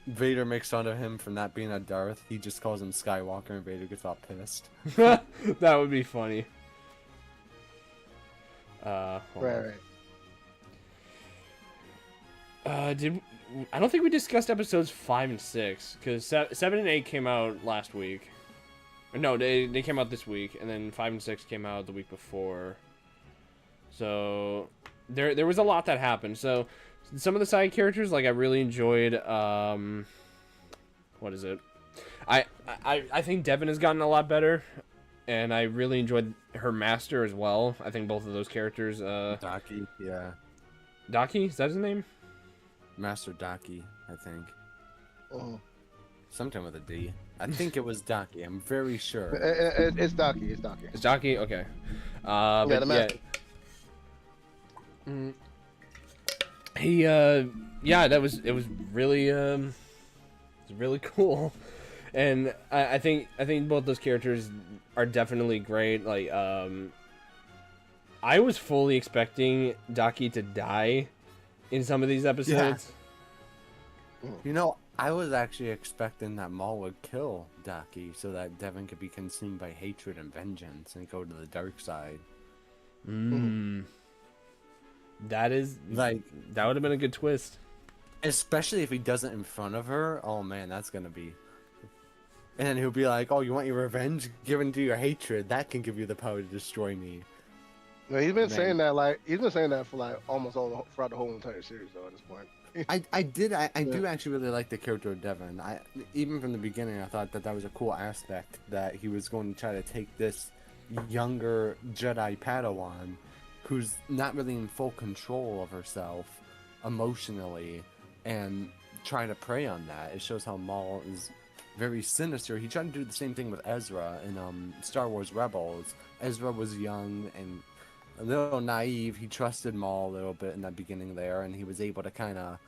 Vader makes fun of him for not being a Darth. He just calls him Skywalker, and Vader gets all pissed. That would be funny. Hold on. Right. I don't think we discussed episodes 5 and 6 because 7 and 8 came out last week. No, they came out this week, and then 5 and 6 came out the week before. So there was a lot that happened. So some of the side characters, like I really enjoyed. What is it? I think Devin has gotten a lot better, and I really enjoyed her master as well. I think both of those characters. Daki, yeah. Daki, is that his name? Master Daki, I think. Oh. Sometime with a D. I think it was Daki. I'm very sure. It's Daki. It's Daki. It's Daki? Okay. But the yeah. master. He, it was really cool. And I think both those characters are definitely great. Like, I was fully expecting Daki to die in some of these episodes. You know, I was actually expecting that Maul would kill Daki so that Devin could be consumed by hatred and vengeance and go to the dark side. That is Like, that would have been a good twist. especially if he does it in front of her. Oh man, that's gonna be. And then he'll be like, "Oh, you want your revenge? Given to your hatred, that can give you the power to destroy me." No, he's been Man. saying that for like almost throughout the whole entire series though at this point. I do actually really like the character of Devin. Even from the beginning, I thought that was a cool aspect that he was going to try to take this younger Jedi Padawan, who's not really in full control of herself emotionally, and try to prey on that. It shows how Maul is very sinister. He tried to do the same thing with Ezra in Star Wars Rebels. Ezra was young and a little naive. He trusted Maul a little bit in the beginning there, and he was able to kind of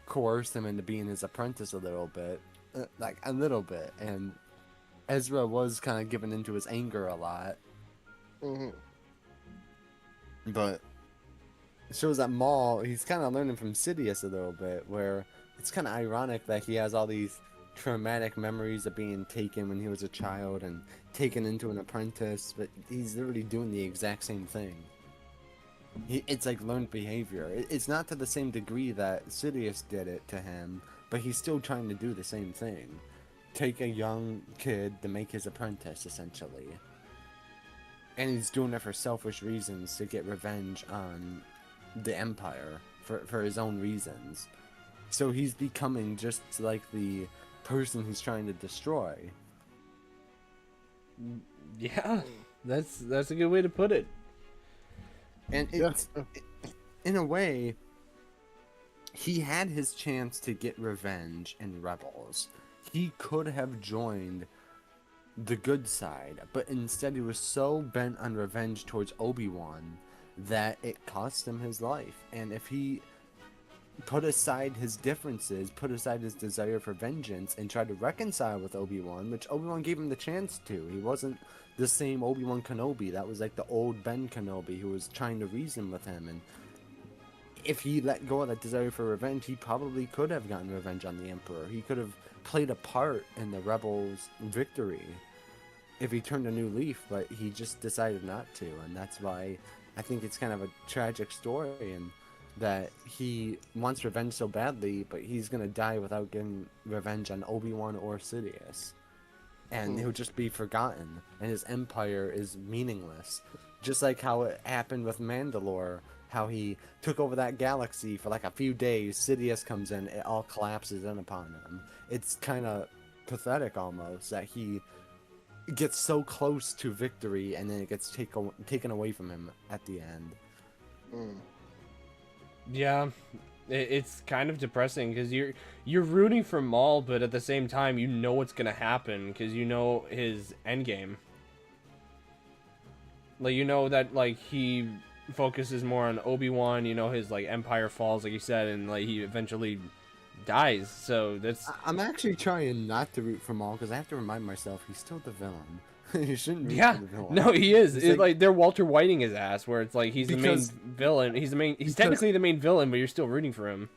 coerce him into being his apprentice a little bit. And Ezra was kind of giving into his anger a lot. Mm-hmm. But it shows that Maul, he's kind of learning from Sidious a little bit, where it's kind of ironic that he has all these traumatic memories of being taken when he was a child and taken into an apprentice, but he's literally doing the exact same thing. It's like learned behavior. It's not to the same degree that Sidious did it to him, but he's still trying to do the same thing. Take a young kid to make his apprentice, essentially. And he's doing it for selfish reasons, to get revenge on the Empire, for his own reasons. So he's becoming just like the person he's trying to destroy. Yeah, that's a good way to put it. And it's, in a way, he had his chance to get revenge in Rebels. He could have joined the good side, but instead he was so bent on revenge towards Obi-Wan that it cost him his life. And if he put aside his differences, put aside his desire for vengeance, and tried to reconcile with Obi-Wan, which Obi-Wan gave him the chance to. He wasn't the same Obi-Wan Kenobi. That was like the old Ben Kenobi who was trying to reason with him. And if he let go of that desire for revenge, he probably could have gotten revenge on the Emperor. He could have played a part in the Rebels' victory if he turned a new leaf, but he just decided not to. And that's why I think it's kind of a tragic story, and that he wants revenge so badly, but he's gonna die without getting revenge on Obi-Wan or Sidious. And he'll just be forgotten, and his empire is meaningless. Just like how it happened with Mandalore, how he took over that galaxy for like a few days, Sidious comes in, it all collapses in upon him. It's kind of pathetic almost that he gets so close to victory and then it gets taken away from him at the end. Yeah, it's kind of depressing because you're rooting for Maul, but at the same time you know what's gonna happen because you know his endgame. Like, you know that like he focuses more on Obi-Wan, you know, his like empire falls, like you said, and like he eventually dies. So that's... I'm actually trying not to root for Maul because I have to remind myself he's still the villain. You shouldn't root for the villain. No, he is. It's It's like they're Walter Whiting his ass, where it's like he's the main villain. He's technically the main villain, but you're still rooting for him.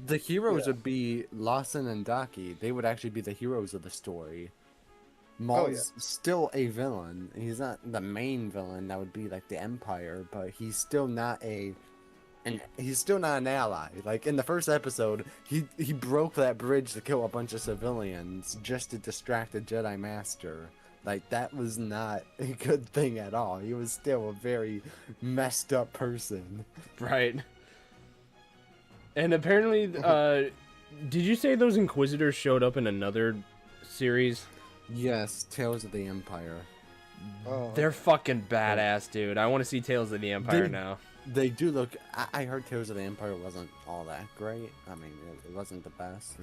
The heroes would be Lawson and Daki. They would actually be the heroes of the story. Maul's still a villain. He's not the main villain. That would be like the Empire, but he's still not he's still not an ally. Like in the first episode, he broke that bridge to kill a bunch of civilians just to distract the Jedi Master. Like, that was not a good thing at all. He was still a very messed up person. Right. And apparently, did you say those Inquisitors showed up in another series? Yes, Tales of the Empire. Oh. They're fucking badass, dude. I want to see Tales of the Empire now. They do look... I heard Tales of the Empire wasn't all that great. I mean, it wasn't the best.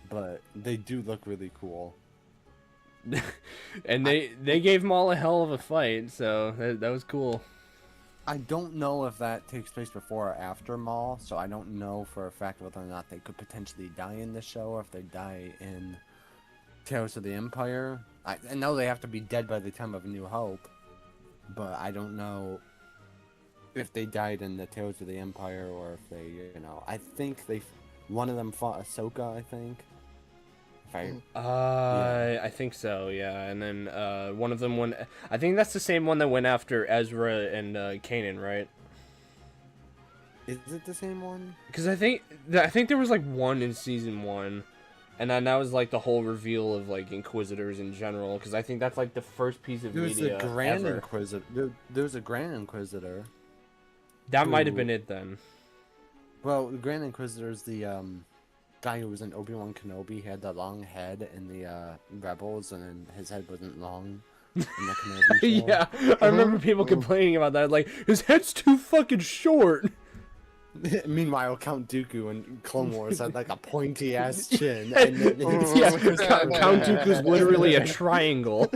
But they do look really cool. And they gave Maul a hell of a fight, so that was cool. I don't know if that takes place before or after Maul, so I don't know for a fact whether or not they could potentially die in the show, or if they die in Tales of the Empire. I know they have to be dead by the time of New Hope, but I don't know if they died in the Tales of the Empire, or if they, you know, I think one of them fought Ahsoka, I think. I think so, yeah. And then one of them went... I think that's the same one that went after Ezra and Kanan, right? Is it the same one? Because I think there was like one in season 1, and then that was like the whole reveal of like Inquisitors in general. Because I think that's like the first piece of media There was a Grand ever. Inquisitor. There was a Grand Inquisitor. That might have been it then. Well, the Grand Inquisitor is the guy who was in Obi-Wan Kenobi. He had the long head in the Rebels, and then his head wasn't long in the Kenobi show. Yeah, I remember people complaining about that. Like, his head's too fucking short. Meanwhile, Count Dooku in Clone Wars had like a pointy ass chin. And Yeah, Count Dooku's literally a triangle.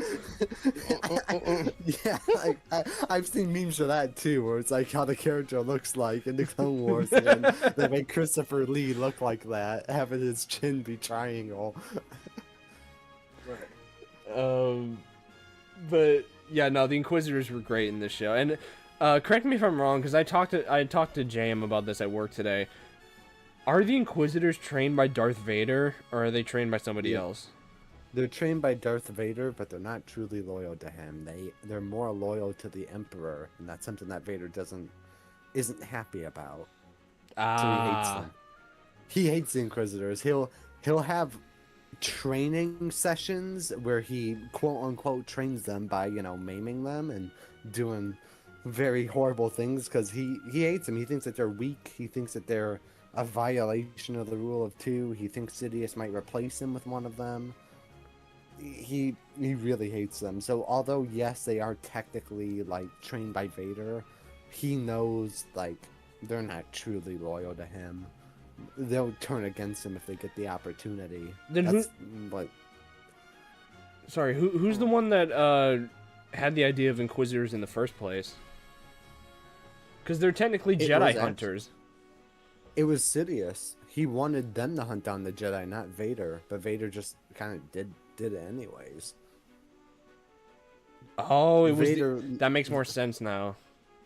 Yeah, like, I've seen memes of that too, where it's like how the character looks like in the Clone Wars, and they make Christopher Lee look like that, having his chin be triangle. But yeah, no, the Inquisitors were great in this show, and correct me if I'm wrong, because I talked to JM about this at work today. Are the Inquisitors trained by Darth Vader, or are they trained by somebody Yeah. else? They're trained by Darth Vader, but they're not truly loyal to him. They're more loyal to the Emperor, and that's something that Vader isn't happy about. So he hates Ah. them. He hates the Inquisitors. He'll have training sessions where he quote unquote trains them by, maiming them and doing very horrible things because he hates them. He thinks that they're weak. He thinks that they're a violation of the rule of two. He thinks Sidious might replace him with one of them. He really hates them. So although yes, they are technically like trained by Vader, he knows like they're not truly loyal to him. They'll turn against him if they get the opportunity. Then That's what. Sorry, who's the one that had the idea of Inquisitors in the first place? Because they're technically Jedi hunters. It was Sidious. He wanted them to hunt down the Jedi, not Vader. But Vader just kind of did it anyways. Oh, it was Vader. that makes more sense now.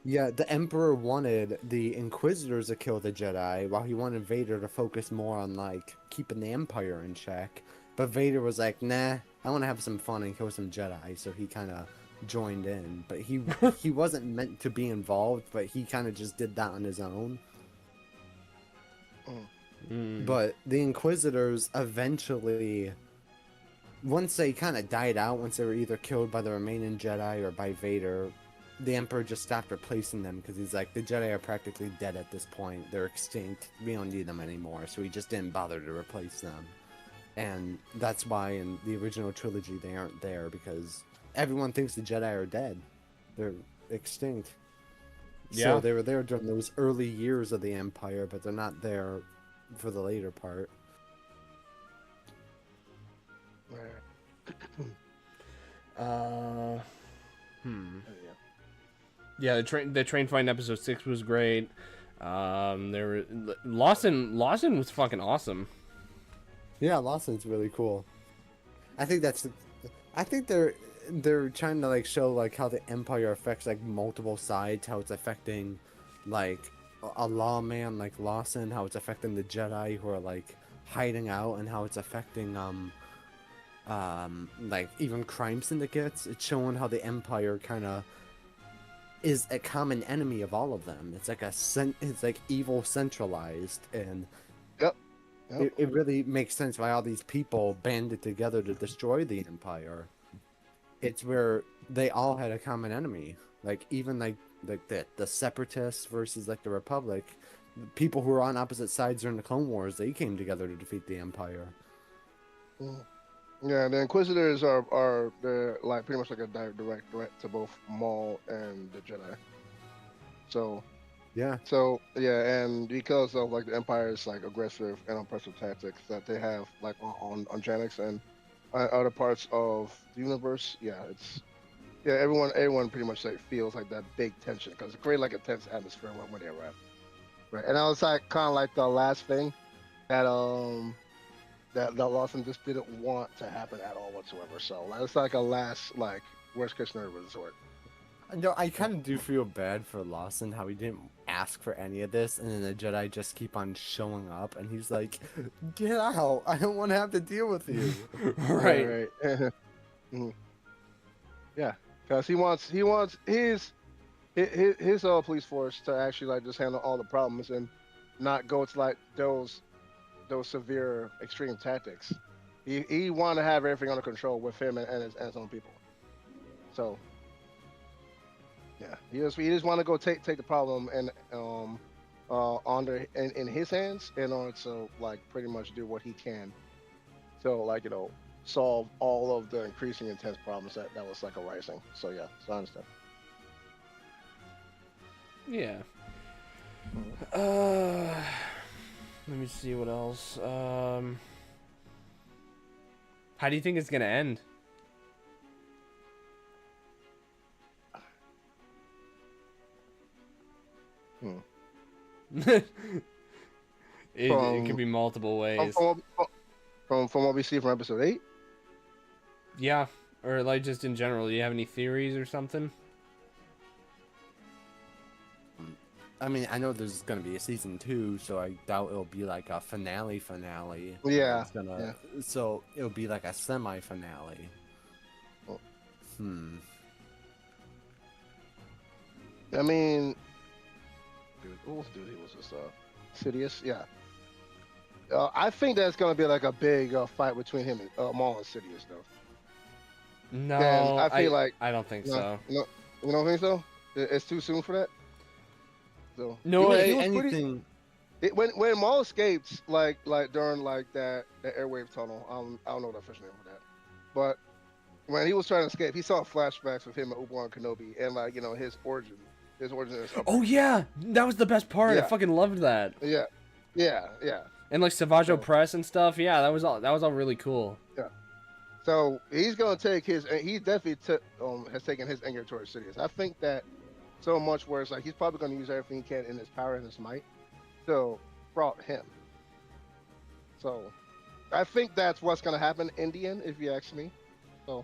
Yeah, the Emperor wanted the Inquisitors to kill the Jedi, while he wanted Vader to focus more on like keeping the Empire in check. But Vader was like, "Nah, I want to have some fun and kill some Jedi," so he kind of joined in. But he wasn't meant to be involved, but he kind of just did that on his own. But the Inquisitors eventually, once they kind of died out, once they were either killed by the remaining Jedi or by Vader, the Emperor just stopped replacing them because he's like, the Jedi are practically dead at this point. They're extinct. We don't need them anymore. So he just didn't bother to replace them. And that's why in the original trilogy they aren't there, because everyone thinks the Jedi are dead. They're extinct. Yeah. So they were there during those early years of the Empire, but they're not there for the later part. Yeah, the train fight in episode 6 was great. Lawson was fucking awesome. Yeah, Lawson's really cool. I think they're trying to like show like how the Empire affects like multiple sides, how it's affecting like a lawman like Lawson, how it's affecting the Jedi who are like hiding out, and how it's affecting like even crime syndicates. It's showing how the Empire kind of is a common enemy of all of them. It's like it's like evil centralized, and Yep. it really makes sense why all these people banded together to destroy the Empire. It's where they all had a common enemy. Like even like the Separatists versus like the Republic, people who were on opposite sides during the Clone Wars, they came together to defeat the Empire. Yeah, the Inquisitors are they're like pretty much like a direct threat to both Maul and the Jedi. So Yeah. And because of like the Empire's like aggressive and oppressive tactics that they have like on Janix and other parts of the universe, everyone pretty much like feels like that big tension because it creates like a tense atmosphere when they arrive. Right, and that was like kind of like the last thing that that Lawson just didn't want to happen at all whatsoever. So it's like a last like worst case scenario resort. No, I kind of do feel bad for Lawson, how he didn't ask for any of this, and then the Jedi just keep on showing up, and he's like, "Get out! I don't want to have to deal with you." Right. Yeah, because he wants his police force to actually like just handle all the problems and not go to like those severe extreme tactics. He want to have everything under control with him and his own people. So. Yeah, he just want to go take the problem and in his hands in order to like pretty much do what he can. So like solve all of the increasing intense problems that was like arising. So yeah, so I understand. Yeah. Let me see what else. How do you think it's gonna end? It could be multiple ways. From what we see from episode 8. Yeah, or like just in general. Do you have any theories or something? I mean, I know there's gonna be a season 2, so I doubt it'll be like a finale. Yeah, It's gonna, yeah. so it'll be like a semi-finale. Well, Hmm. I mean, dude, what was dude? He was just Sidious. Yeah. I think that's gonna be like a big fight between him and Maul and Sidious, though. And No, I feel like I don't think no, so. no, you don't think so? It's too soon for that. So No, he was pretty. Anything. When Maul escaped, like during like that airwave tunnel, I don't know the official name for that, but when he was trying to escape, he saw flashbacks of him and Obi-Wan Kenobi and like his origin and his Oh upbringing. yeah, that was the best part. I Yeah. fucking loved that. Yeah, yeah, yeah. And like Savaggio So, Press and stuff. Yeah, that was all really cool. yeah. So he's gonna take his. He definitely has taken his anger towards Sidious. I think that so much where it's like he's probably gonna use everything he can in his power and his might to front him. So I think that's what's gonna happen in the end, if you ask me. So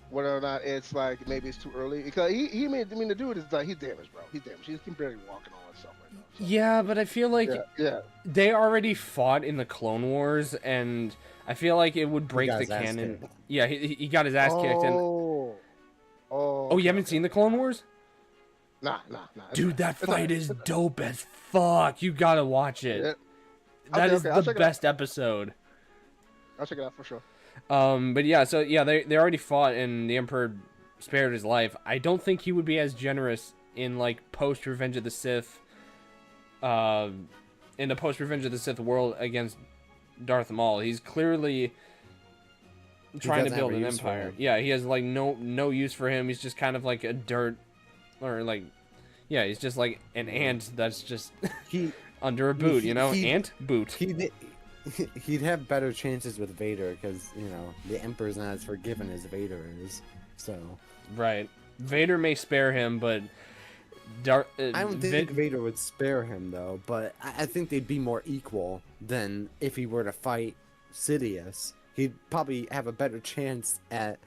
whether or not it's like maybe it's too early because the dude is like he's damaged, bro. He's damaged. He can barely walk and all that stuff right now. So, Yeah, but I feel like yeah. they already fought in the Clone Wars, and I feel like it would break got the his ass canon. kicked. Yeah, he got his ass kicked. And Oh, oh, you haven't seen the Clone Wars? Nah. It's Dude, alright. that It's fight alright. is dope as fuck. You gotta watch it. Yeah. That Okay, is I'll the check it out. best episode. I'll check it out for sure. But yeah, so yeah, they already fought, and the Emperor spared his life. I don't think he would be as generous in like post Revenge of the Sith, in the post Revenge of the Sith world against Darth Maul. He's clearly trying to doesn't have build a an use for empire. him. Yeah, he has like no use for him. He's just kind of like a dirt, or like, yeah, he's just like an ant that's just He under a boot. he- Ant boot. he'd have better chances with Vader because the Emperor's not as forgiving as Vader is. So Right. Vader may spare him, but I don't think Vader would spare him though. But I think they'd be more equal than if he were to fight Sidious. He'd probably have a better chance at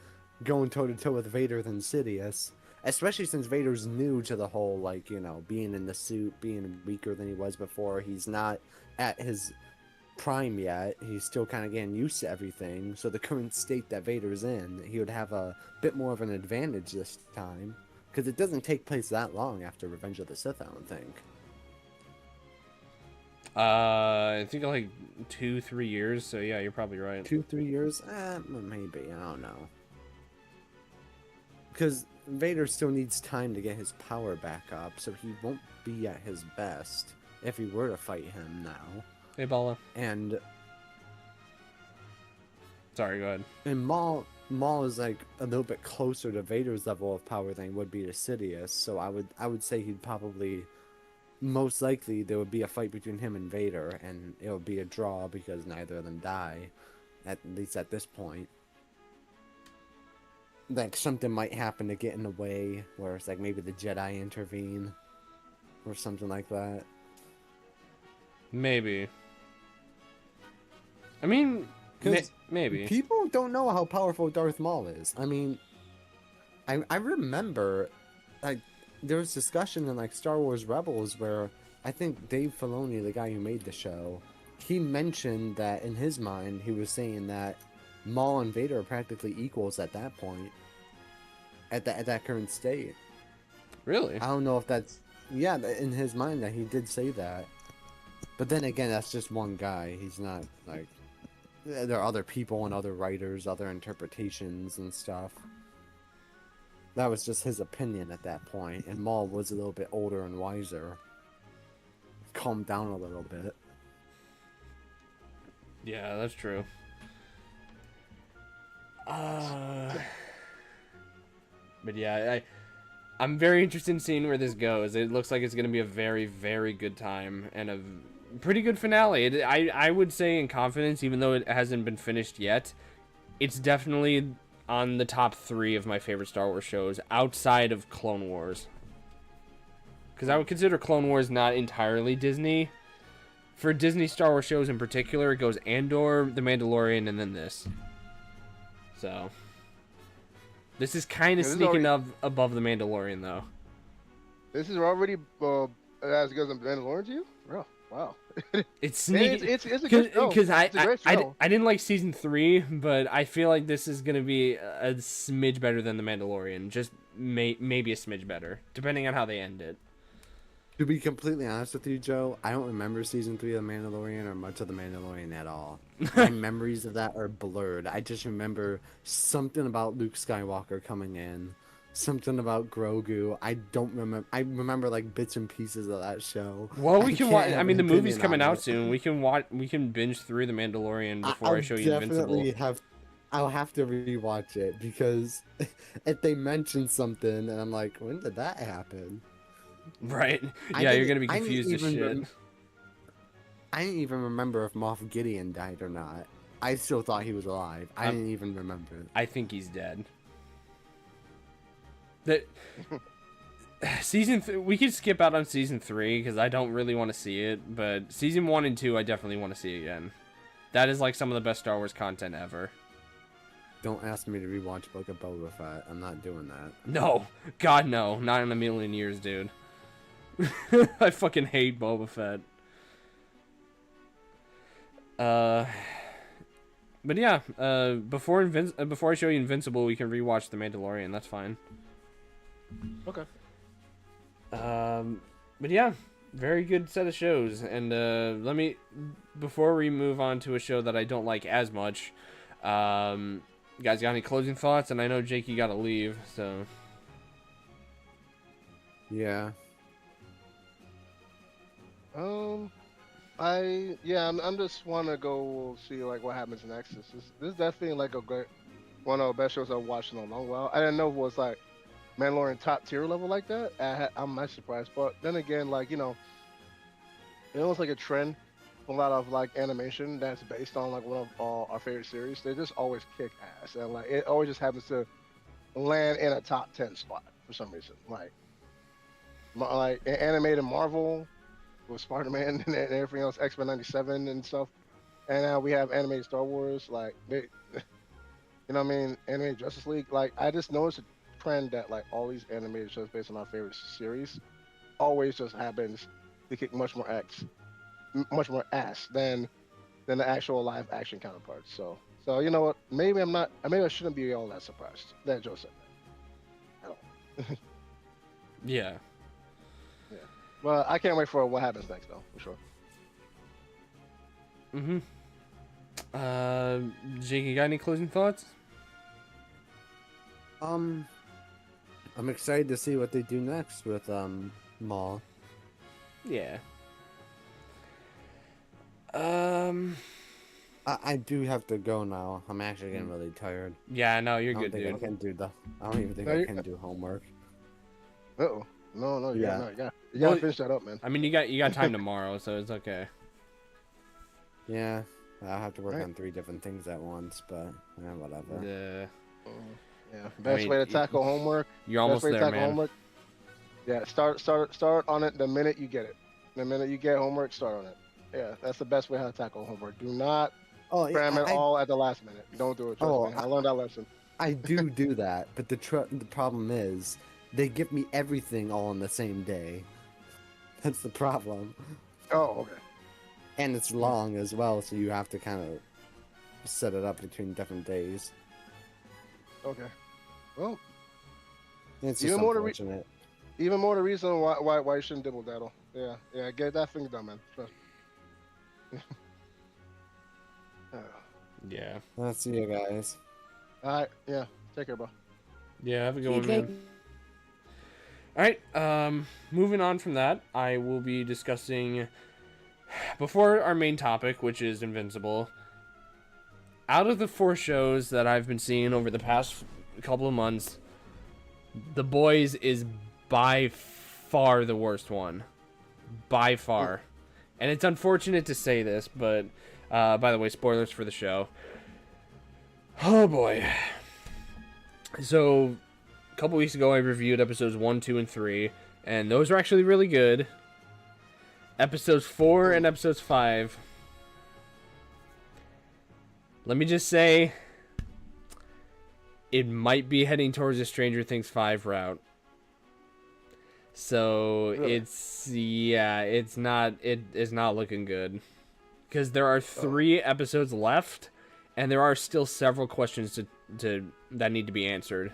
going toe to toe with Vader than Sidious. Especially since Vader's new to the whole, like, being in the suit, being weaker than he was before. He's not at his prime yet. He's still kind of getting used to everything. So the current state that Vader's in, he would have a bit more of an advantage this time. Because it doesn't take place that long after Revenge of the Sith, I don't think. I think like 2-3 years. So yeah, you're probably right. 2-3 years? Maybe. I don't know. Because Vader still needs time to get his power back up, so he won't be at his best if he were to fight him now. Hey, Bala. And Sorry, go ahead. Maul is like a little bit closer to Vader's level of power than he would be to Sidious, so I would say he'd probably, most likely there would be a fight between him and Vader, and it would be a draw because neither of them die, at least at this point. Like something might happen to get in the way, where it's like maybe the Jedi intervene, or something like that. Maybe. I mean, 'Cause maybe. People don't know how powerful Darth Maul is. I mean, I remember, like, there was discussion in, like, Star Wars Rebels where I think Dave Filoni, the guy who made the show, he mentioned that in his mind, he was saying that Maul and Vader are practically equals at that point, at that current state. Really? I don't know if that's, yeah, in his mind that he did say that. But then again, that's just one guy. He's not, like, there are other people and other writers, other interpretations and stuff. That was just his opinion at that point, and Maul was a little bit older and wiser. Calmed down a little bit. Yeah, that's true. But yeah, I'm very interested in seeing where this goes. It looks like it's going to be a very, very good time and a pretty good finale. I would say in confidence, even though it hasn't been finished yet, it's definitely on the top 3 of my favorite Star Wars shows outside of Clone Wars. Because I would consider Clone Wars not entirely Disney. For Disney Star Wars shows in particular, it goes Andor, The Mandalorian, and then this. So this is kind of Yeah, this is sneaking already- up above The Mandalorian, though. This is already as good as Mandalorian to you? Bro, wow. It's sneaky. It's a good show. Because It's a great show. I didn't like season 3, but I feel like this is gonna be a smidge better than the Mandalorian. Just maybe a smidge better, depending on how they end it. To be completely honest with you, Joe, I don't remember season 3 of The Mandalorian or much of The Mandalorian at all. My memories of that are blurred. I just remember something about Luke Skywalker coming in, something about Grogu. I don't remember. I remember like bits and pieces of that show. Well, we can watch. I mean, the movie's coming out it. soon. We can watch. We can binge through the Mandalorian before I show you Invincible. I'll have to rewatch it because if they mention something and I'm like, when did that happen? Right. Yeah, you're gonna be confused as shit. I didn't even remember if Moff Gideon died or not. I still thought he was alive. I didn't even remember. I think he's dead. That we could skip out on season 3 because I don't really want to see it, but season 1 and 2 I definitely want to see again. That is like some of the best Star Wars content ever. Don't ask me to rewatch Book of Boba Fett. I'm not doing that. No, God no, not in a million years, dude. I fucking hate Boba Fett. But yeah, before I show you Invincible, we can rewatch The Mandalorian. That's fine. Okay. But yeah, very good set of shows. And before we move on to a show that I don't like as much, you guys got any closing thoughts? And I know Jake, you gotta leave, so. Yeah. I'm just want to go see like what happens next. This is definitely like a great one of the best shows I've watched in a long while. I didn't know it was like Mandalorian top tier level like that. I'm not surprised, but then again, like it was like a trend. A lot of like animation that's based on like one of our favorite series. They just always kick ass, and like it always just happens to land in a top 10 spot for some reason. Like animated Marvel with Spider-Man and everything else, X-Men '97 and stuff, and now we have animated Star Wars. Like they, you know what I mean? Animated Justice League. Like I just noticed a trend that like all these animated shows based on our favorite series always just happens to kick much more ass than the actual live action counterparts. So you know what? Maybe I shouldn't be all that surprised that Joe said that. I don't. Yeah. Yeah. Well, I can't wait for what happens next though, for sure. Jake, you got any closing thoughts? I'm excited to see what they do next with Maul. Yeah. I do have to go now. I'm actually getting really tired. Yeah, no, you're I don't good, think dude. I don't even think I can do homework. Uh-oh. No, you Yeah. gotta finish that up, man. I mean, you got time tomorrow, so it's okay. Yeah, I'll have to work Right. on 3 different things at once, but whatever. Yeah. Best way to tackle homework. You're almost Best way to there, tackle man. homework. Yeah, start on it the minute you get it. The minute you get homework, start on it. Yeah, that's the best way how to tackle homework. Do not cram it all at the last minute. Don't do it. Trust me. I learned that lesson. I do that, but the problem is they give me everything all on the same day. That's the problem. Oh, okay. And it's long as well, so you have to kind of set it up between different days. Okay. Well, It's just Even more to unfortunate. even more the reason why you shouldn't dibble daddle. Yeah, get that thing done, man. Trust me. Yeah. Let's see you guys. All right. Yeah. Take care, bro. Yeah, have a good one, Okay. man. Alright, moving on from that, I will be discussing, before our main topic, which is Invincible, out of the 4 shows that I've been seeing over the past couple of months, The Boys is by far the worst one. By far. And it's unfortunate to say this, but, by the way, spoilers for the show. Oh boy. So, a couple weeks ago I reviewed episodes 1, 2, and 3, and those are actually really good. Episodes 4 and episodes 5. Let me just say, it might be heading towards a Stranger Things 5 route. So Really? it's not looking good. Because there are 3 episodes left, and there are still several questions to that need to be answered.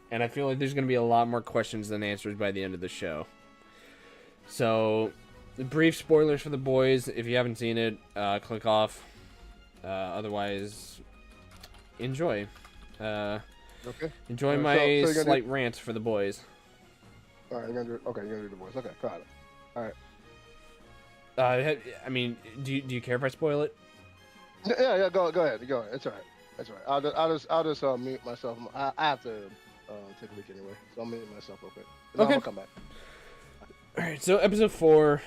And I feel like there's going to be a lot more questions than answers by the end of the show. So, brief spoilers for The Boys. If you haven't seen it, click off. Otherwise, enjoy. Okay. Enjoy So my you're gonna slight rant for The Boys. All right, you're gonna do the voice. Okay, got it. All right. I mean, do you care if I spoil it? Yeah. Go ahead. It's all right. That's all right. I'll just mute myself. I have to take a leak anyway, so I'll mute myself real quick. And Okay. I'll come back. All right. So episode 4.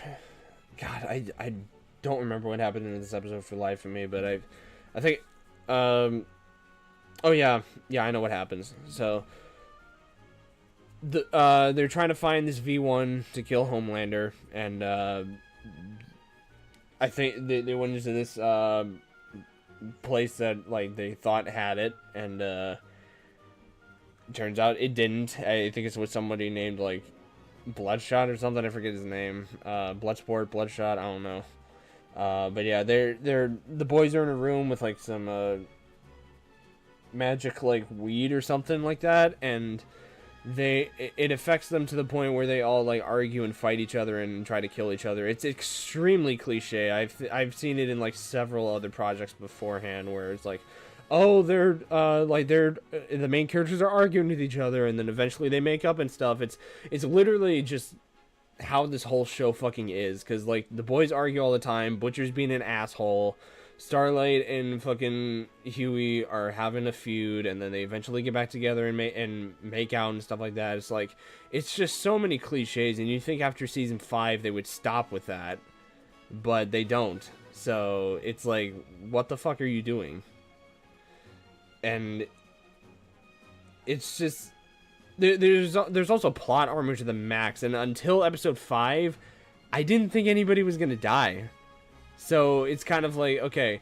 God, I don't remember what happened in this episode for life of me, but I think oh yeah, I know what happens. So they're trying to find this V1 to kill Homelander, and I think they went into this place that like they thought had it, and turns out it didn't. I think it's with somebody named like Bloodshot or something. I forget his name. Bloodsport, Bloodshot. I don't know. But yeah, the boys are in a room with like some magic like weed or something like that, and it affects them to the point where they all like argue and fight each other and try to kill each other. It's extremely cliche. I've seen it in like several other projects beforehand where it's like, oh, they're the main characters are arguing with each other and then eventually they make up and stuff. It's literally just how this whole show fucking is, because like the boys argue all the time. Butcher's being an asshole. Starlight and fucking Huey are having a feud, and then they eventually get back together and make out and stuff like that. It's like, it's just so many cliches, and you think after season 5 they would stop with that, but they don't. So it's like, what the fuck are you doing? And it's just there's also plot armor to the max, and until episode 5, I didn't think anybody was gonna die. So it's kind of like, okay,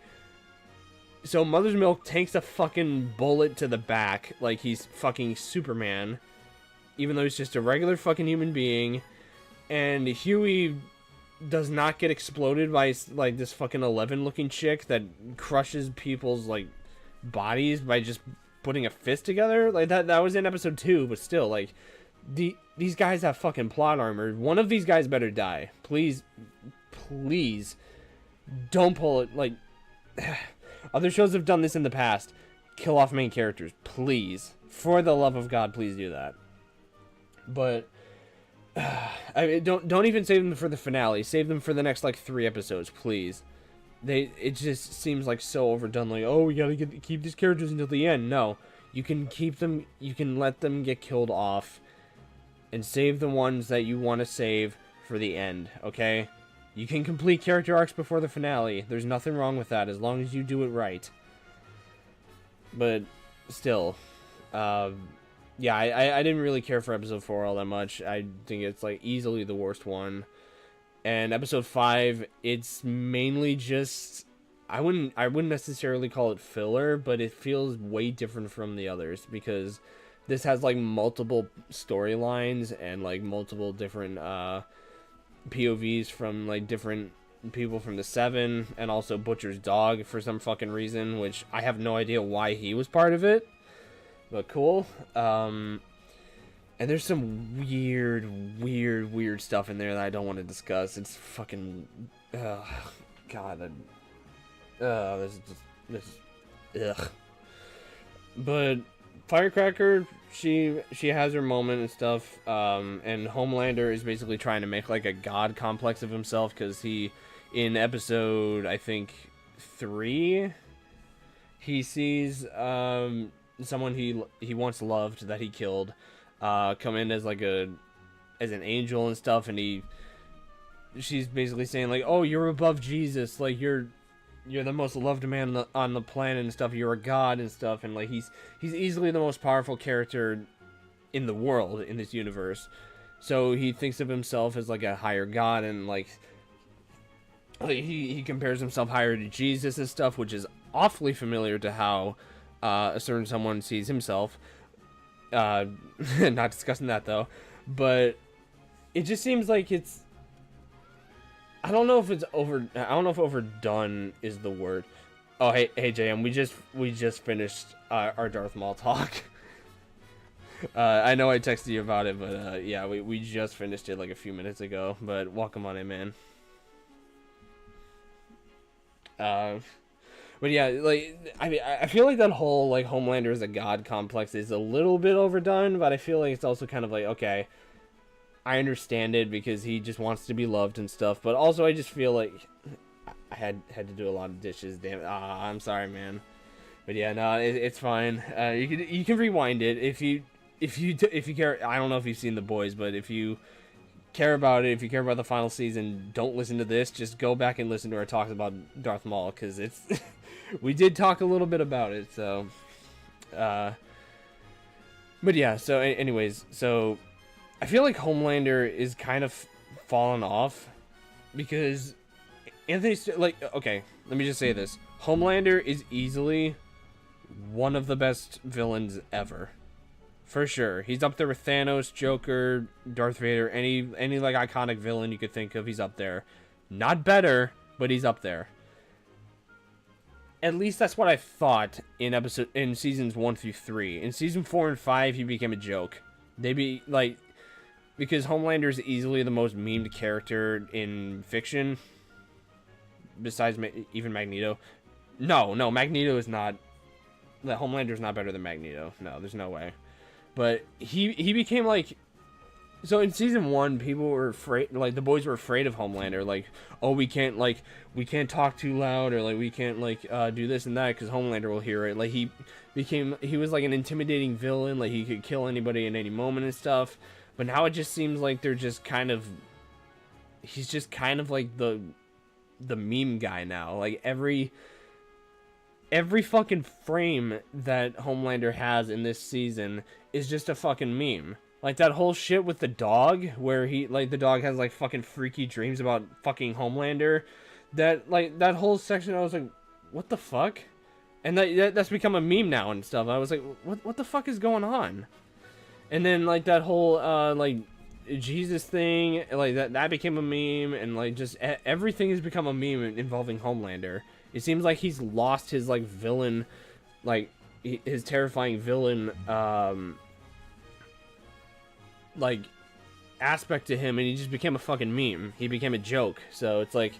so Mother's Milk takes a fucking bullet to the back like he's fucking Superman, even though he's just a regular fucking human being, and Huey does not get exploded by like this fucking 11 looking chick that crushes people's like bodies by just putting a fist together. Like that was in episode 2, but still, like these guys have fucking plot armor. One of these guys better die. Please don't pull it. Like, other shows have done this in the past. Kill off main characters, please. For the love of God, please do that. But I mean, don't even save them for the finale. Save them for the next like 3 episodes, please. It just seems like so overdone. Like, oh, we gotta keep these characters until the end. No, you can keep them. You can let them get killed off, and save the ones that you want to save for the end. Okay. You can complete character arcs before the finale. There's nothing wrong with that, as long as you do it right. But still, yeah, I didn't really care for episode 4 all that much. I think it's like easily the worst one. And episode 5, it's mainly just, I wouldn't necessarily call it filler, but it feels way different from the others, because this has like multiple storylines and like multiple different POVs from like different people from the 7, and also Butcher's dog for some fucking reason, which I have no idea why he was part of it, but cool. And there's some weird stuff in there that I don't want to discuss. It's fucking God, this is ugh. But Firecracker, she has her moment and stuff, and Homelander is basically trying to make like a god complex of himself, because he, in episode I think 3, he sees someone he once loved that he killed come in as like an angel and stuff, and she's basically saying like, oh, you're above Jesus, like you're the most loved man on the planet and stuff, you're a god and stuff, and like he's easily the most powerful character in the world, in this universe. So he thinks of himself as like a higher god, and like he compares himself higher to Jesus and stuff, which is awfully familiar to how a certain someone sees himself. Not discussing that though, but it just seems like it's. I don't know if it's over. I don't know if overdone is the word. Oh, hey, JM, we just finished our Darth Maul talk. I know I texted you about it, but yeah, we just finished it like a few minutes ago. But welcome on in, man. But yeah, like I feel like that whole like Homelander as a god complex is a little bit overdone, but I feel like it's also kind of like, okay, I understand it because he just wants to be loved and stuff. But also, I just feel like I had to do a lot of dishes. Damn it! I'm sorry, man. But yeah, no, it's fine. You can rewind it if you care. I don't know if you've seen The Boys, but if you care about it, if you care about the final season, don't listen to this. Just go back and listen to our talks about Darth Maul, because it's we did talk a little bit about it. So, but yeah. So, anyways, so I feel like Homelander is kind of fallen off because Anthony's like, okay, let me just say this: Homelander is easily one of the best villains ever. For sure. He's up there with Thanos, Joker, Darth Vader, any like iconic villain you could think of, he's up there. Not better, but he's up there. At least that's what I thought in seasons 1 through 3. In season 4 and 5, he became a joke. Because Homelander is easily the most memed character in fiction, besides even Magneto. No, Magneto is not. The Homelander's not better than Magneto. No, there's no way. But he became like, so in season 1, people were afraid, like the boys were afraid of Homelander, like, oh, we can't talk too loud, or like we can't do this and that because Homelander will hear it. Like he was like an intimidating villain, like he could kill anybody in any moment and stuff. But now it just seems like he's just kind of like the meme guy now. Like every fucking frame that Homelander has in this season is just a fucking meme. Like that whole shit with the dog, where the dog has like fucking freaky dreams about fucking Homelander. That whole section, I was like, what the fuck? And that's become a meme now and stuff. I was like, what the fuck is going on? And then like that whole Jesus thing, like that became a meme, and like just everything has become a meme involving Homelander. It seems like he's lost his like villain, like his terrifying villain like aspect to him, and he just became a fucking meme. He became a joke. So it's like,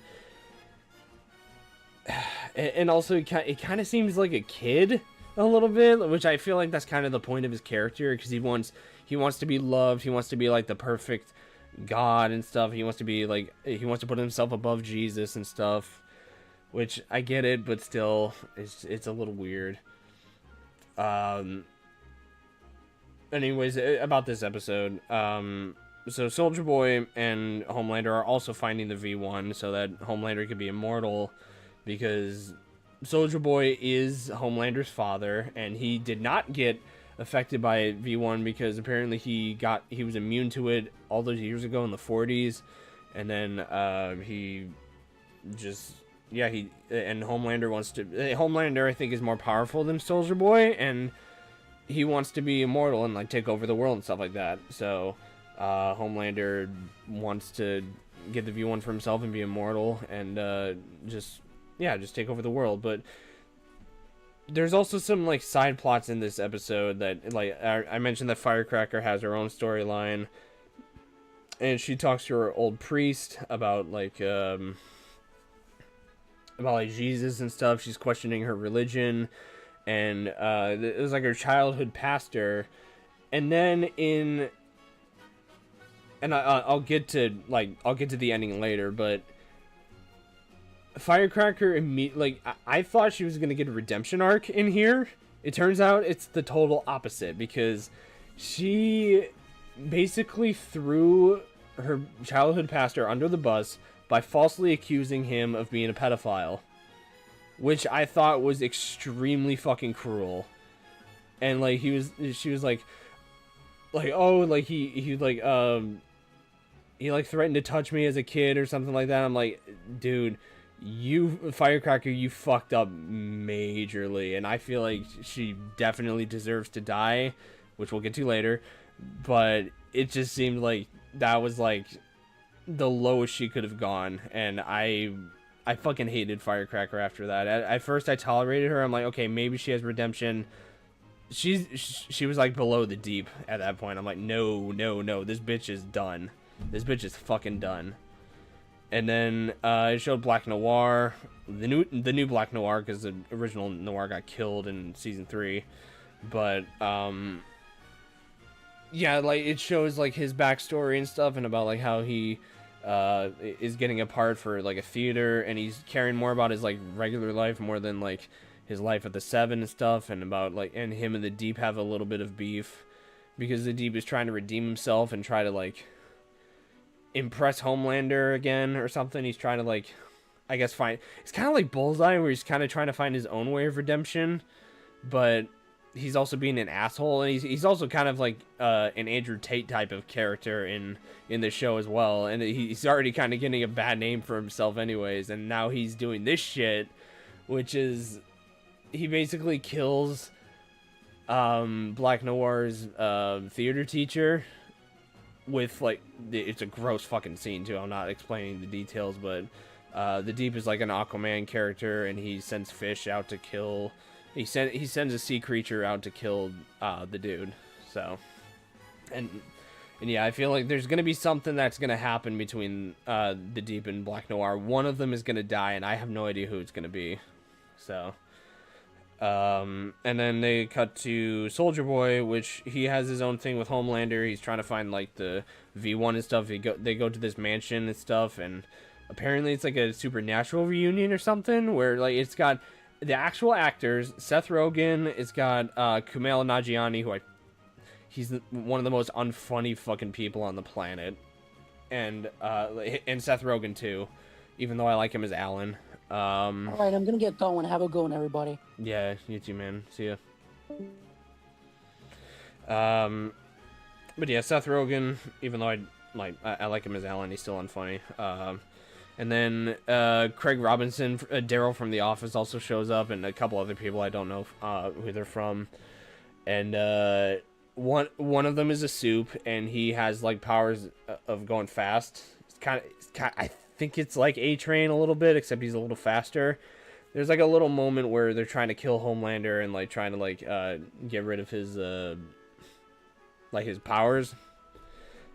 and also it kind of seems like a kid a little bit, which I feel like that's kind of the point of his character, because he wants to be loved. He wants to be like the perfect god and stuff. He wants to be like, he wants to put himself above Jesus and stuff. Which, I get it, but still, it's a little weird. Anyways, about this episode. So Soldier Boy and Homelander are also finding the V1 so that Homelander could be immortal, because Soldier Boy is Homelander's father, and he did not get affected by V1 because apparently he was immune to it all those years ago in the 40s, and then Homelander I think is more powerful than Soldier Boy, and he wants to be immortal and like take over the world and stuff like that. So Homelander wants to get the V1 for himself and be immortal and just take over the world. But there's also some like side plots in this episode that, like, I mentioned that Firecracker has her own storyline, and she talks to her old priest about Jesus and stuff. She's questioning her religion, and it was like her childhood pastor. And then I'll get to the ending later, but Firecracker I thought she was gonna get a redemption arc in here. It turns out it's the total opposite, because she basically threw her childhood pastor under the bus by falsely accusing him of being a pedophile, which I thought was extremely fucking cruel. And like she was like, oh, like he threatened to touch me as a kid or something like that. I'm like, dude, you Firecracker, you fucked up majorly, and I feel like she definitely deserves to die, which we'll get to later. But it just seemed like that was like the lowest she could have gone, and I fucking hated Firecracker after that. At first I tolerated her. I'm like, okay, maybe she has redemption. She was like below the deep at that point. I'm like, no, this bitch is done. This bitch is fucking done. And then it showed Black Noir, the new Black Noir, because the original Noir got killed in season 3. But yeah, like it shows like his backstory and stuff, and about like how he is getting a part for like a theater, and he's caring more about his like regular life more than like his life at the Seven and stuff, and about like, and him and the Deep have a little bit of beef because the Deep is trying to redeem himself and try to like impress Homelander again or something. He's trying to like, I guess, find, it's kind of like Bullseye, where he's kind of trying to find his own way of redemption, but he's also being an asshole, and he's also kind of like an Andrew Tate type of character in the show as well, and he's already kind of getting a bad name for himself anyways, and now he's doing this shit, which is, he basically kills Black Noir's theater teacher with like, it's a gross fucking scene too. I'm not explaining the details, but the Deep is like an Aquaman character, and he sends fish out to kill. He sends a sea creature out to kill the dude. So, and yeah, I feel like there's gonna be something that's gonna happen between the Deep and Black Noir. One of them is gonna die, and I have no idea who it's gonna be. So, and then they cut to Soldier Boy, which he has his own thing with Homelander. He's trying to find like the V1 and stuff. They go to this mansion and stuff, and apparently it's like a supernatural reunion or something, where like it's got the actual actors, Seth Rogen. It's got Kumail Nanjiani, he's one of the most unfunny fucking people on the planet, and Seth Rogen too, even though I like him as Alan. All right, I'm gonna get going. Have a good one, everybody. Yeah, you too, man. See ya. But yeah, Seth Rogen, even though I like him as Alan, he's still unfunny. And then Craig Robinson, Daryl from The Office, also shows up, and a couple other people I don't know who they're from. And one of them is a soup, and he has like powers of going fast. It's kind of, I think it's like A-Train a little bit, except he's a little faster. There's like a little moment where they're trying to kill Homelander and like trying to like get rid of his like his powers.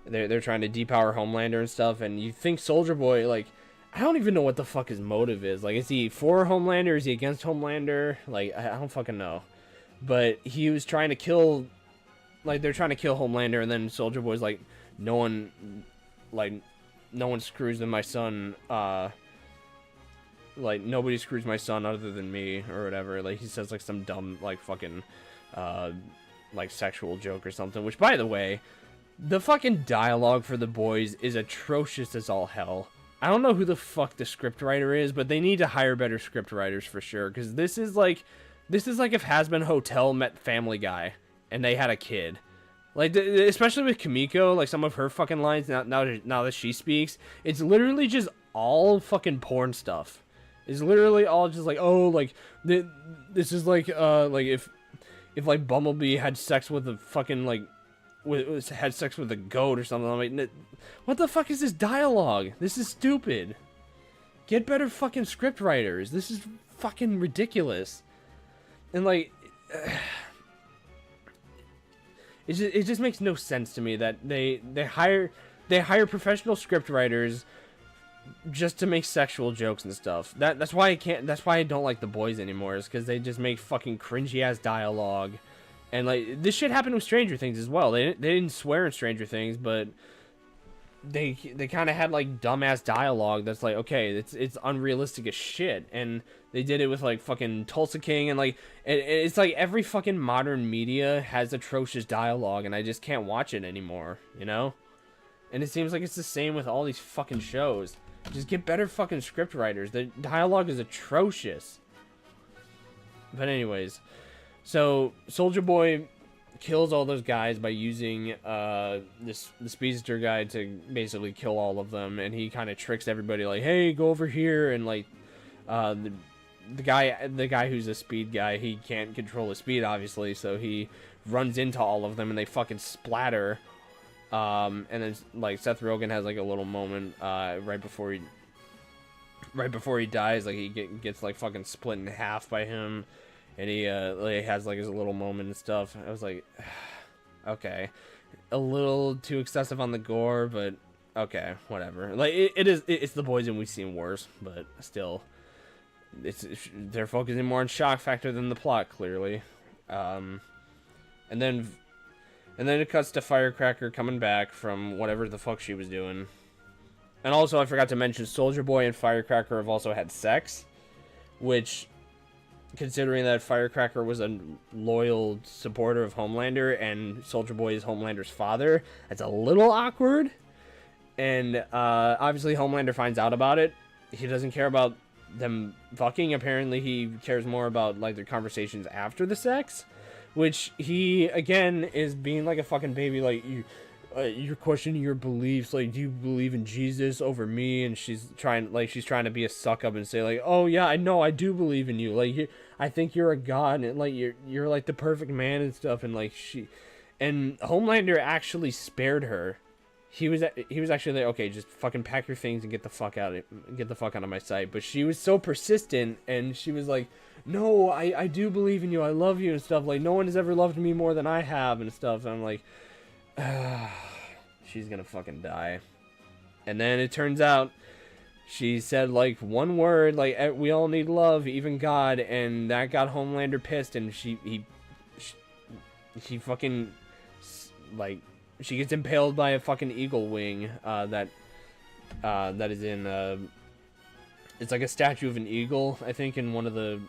They're trying to depower Homelander and stuff, and you think Soldier Boy, like, I don't even know what the fuck his motive is. Like, is he for Homelander? Is he against Homelander? Like, I don't fucking know. But he was trying to kill, like, they're trying to kill Homelander, and then Soldier Boy's like, no one screws with my son, like, nobody screws my son other than me, or whatever. Like, he says, like, some dumb, like, fucking, like, sexual joke or something. Which, by the way, the fucking dialogue for The Boys is atrocious as all hell. I don't know who the fuck the scriptwriter is, but they need to hire better scriptwriters for sure, because this is like if Hazbin Hotel met Family Guy, and they had a kid. Like, especially with Kimiko, like, some of her fucking lines, now that she speaks, it's literally just all fucking porn stuff. It's literally all just like, oh, like, this is like if like Bumblebee had sex with a fucking, like, had sex with a goat or something. I'm like, what the fuck is this dialogue? This is stupid. Get better fucking script writers. This is fucking ridiculous. And like, it just makes no sense to me that they hire professional script writers just to make sexual jokes and stuff. That's why I don't like The Boys anymore, is because they just make fucking cringy ass dialogue. And like, this shit happened with Stranger Things as well. They didn't swear in Stranger Things, but they kind of had like dumbass dialogue that's like, okay, it's unrealistic as shit. And they did it with like fucking Tulsa King, and like it's like every fucking modern media has atrocious dialogue, and I just can't watch it anymore, you know? And it seems like it's the same with all these fucking shows. Just get better fucking script writers. The dialogue is atrocious. But anyways, so Soldier Boy kills all those guys by using the speedster guy to basically kill all of them, and he kind of tricks everybody like, hey, go over here, and like the guy who's a speed guy, he can't control his speed obviously, so he runs into all of them and they fucking splatter. And then like Seth Rogen has like a little moment right before he dies, like he gets like fucking split in half by him, and he like has like his little moment and stuff. I was like, okay, a little too excessive on the gore, but okay, whatever. Like it's The Boys and we've seen worse, but still, they're focusing more on shock factor than the plot, clearly. And then it cuts to Firecracker coming back from whatever the fuck she was doing. And also, I forgot to mention, Soldier Boy and Firecracker have also had sex, which, considering that Firecracker was a loyal supporter of Homelander and Soldier Boy is Homelander's father, that's a little awkward. And obviously Homelander finds out about it. He doesn't care about them fucking. Apparently he cares more about like their conversations after the sex, which he again is being like a fucking baby. Like, you're questioning your beliefs. Like, do you believe in Jesus over me? And she's trying to be a suck up and say like, oh yeah, I know, I do believe in you. Like, I think you're a god, and like you're like the perfect man and stuff. And like and Homelander actually spared her. He was actually like, okay, just fucking pack your things and get the fuck out of my sight. But she was so persistent, and she was like, no, I do believe in you. I love you and stuff. Like, no one has ever loved me more than I have and stuff. And I'm like, she's gonna fucking die. And then it turns out she said like one word, like, we all need love, even God, and that got Homelander pissed, and she fucking like, she gets impaled by a fucking eagle wing that is in it's like a statue of an eagle, I think, in one of the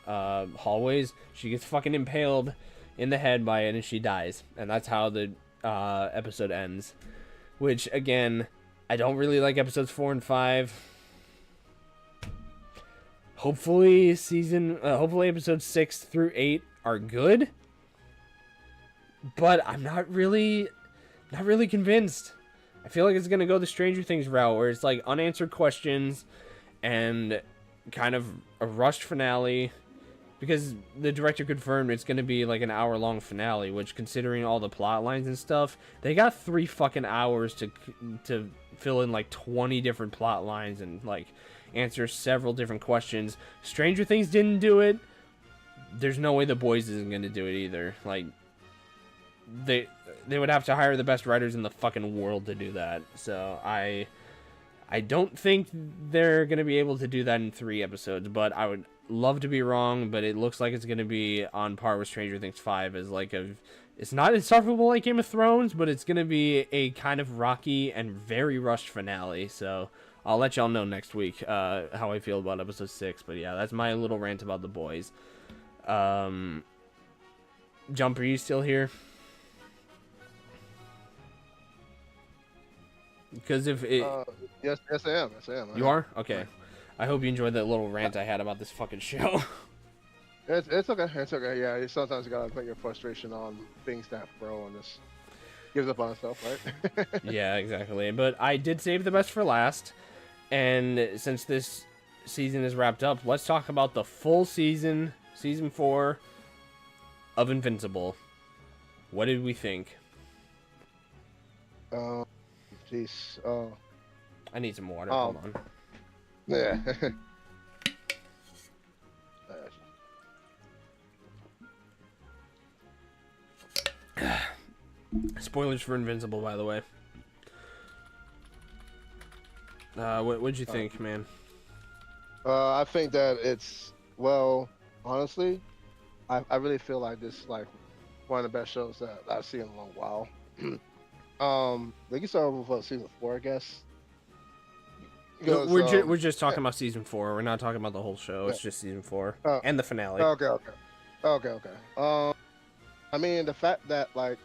hallways. She gets fucking impaled in the head by it, and she dies, and that's how the episode ends. Which, again, I don't really like episodes 4 and 5. Hopefully episodes 6 through 8 are good, but I'm not really convinced. I feel like it's gonna go the Stranger Things route, where it's like unanswered questions and kind of a rushed finale, because the director confirmed it's gonna be like an hour-long finale, which, considering all the plot lines and stuff, they got 3 fucking hours to fill in like 20 different plot lines and like answer several different questions. Stranger Things didn't do it. There's no way The Boys isn't gonna do it either. Like, they would have to hire the best writers in the fucking world to do that. So I don't think they're going to be able to do that in 3 episodes, but I would love to be wrong. But it looks like it's going to be on par with Stranger Things 5 as like it's not insufferable like Game of Thrones, but it's going to be a kind of rocky and very rushed finale. So I'll let y'all know next week how I feel about episode 6. But yeah, that's my little rant about The Boys. Jump, are you still here? Because if it... yes, I am. You are? Okay. I hope you enjoyed that little rant I had about this fucking show. It's okay. It's okay. Yeah, sometimes you gotta put your frustration on things that grow and just gives up on itself, right? Yeah, exactly. But I did save the best for last. And since this season is wrapped up, let's talk about the full season, season 4 of Invincible. What did we think? Jeez. I need some water. Hold on. Yeah. Spoilers for Invincible, by the way. What'd you think, man? I think that it's, well, honestly, I really feel like this is like one of the best shows that I've seen in a long while. They can start with season 4, I guess. Because, we're just talking about season 4. We're not talking about the whole show. It's just season 4 and the finale. Okay. I mean, the fact that like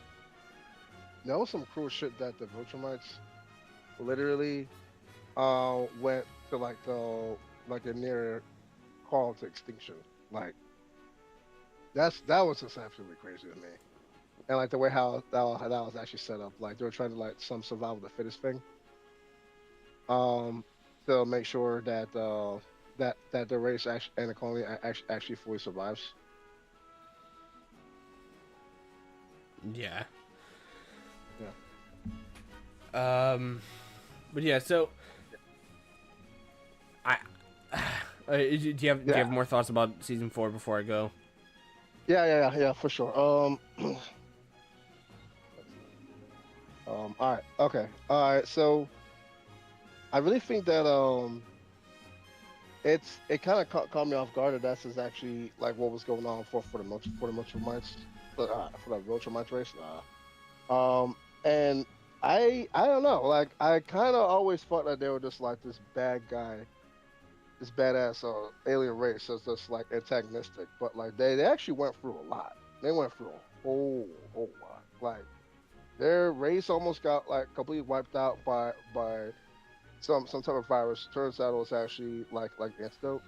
there was some cruel shit that the Viltrumites literally went to like the near call to extinction. Like that was just absolutely crazy to me. And like the way how that was actually set up, like they were trying to like some survival of the fittest thing, to make sure that that the race and the colony actually fully survives. Yeah. But yeah, so I do you have more thoughts about season 4 before I go? Yeah, for sure. All right, okay, all right. So I really think that it kind of caught me off guard that that's is actually like what was going on for the Mitchell Mites, for the Wiltshire Mites race. And I don't know, like I kind of always thought that they were just like this bad guy, this badass alien race that's just like antagonistic, but like they actually went through a lot. They went through a whole lot. Like their race almost got like completely wiped out by some type of virus. Turns out it was actually like antidote.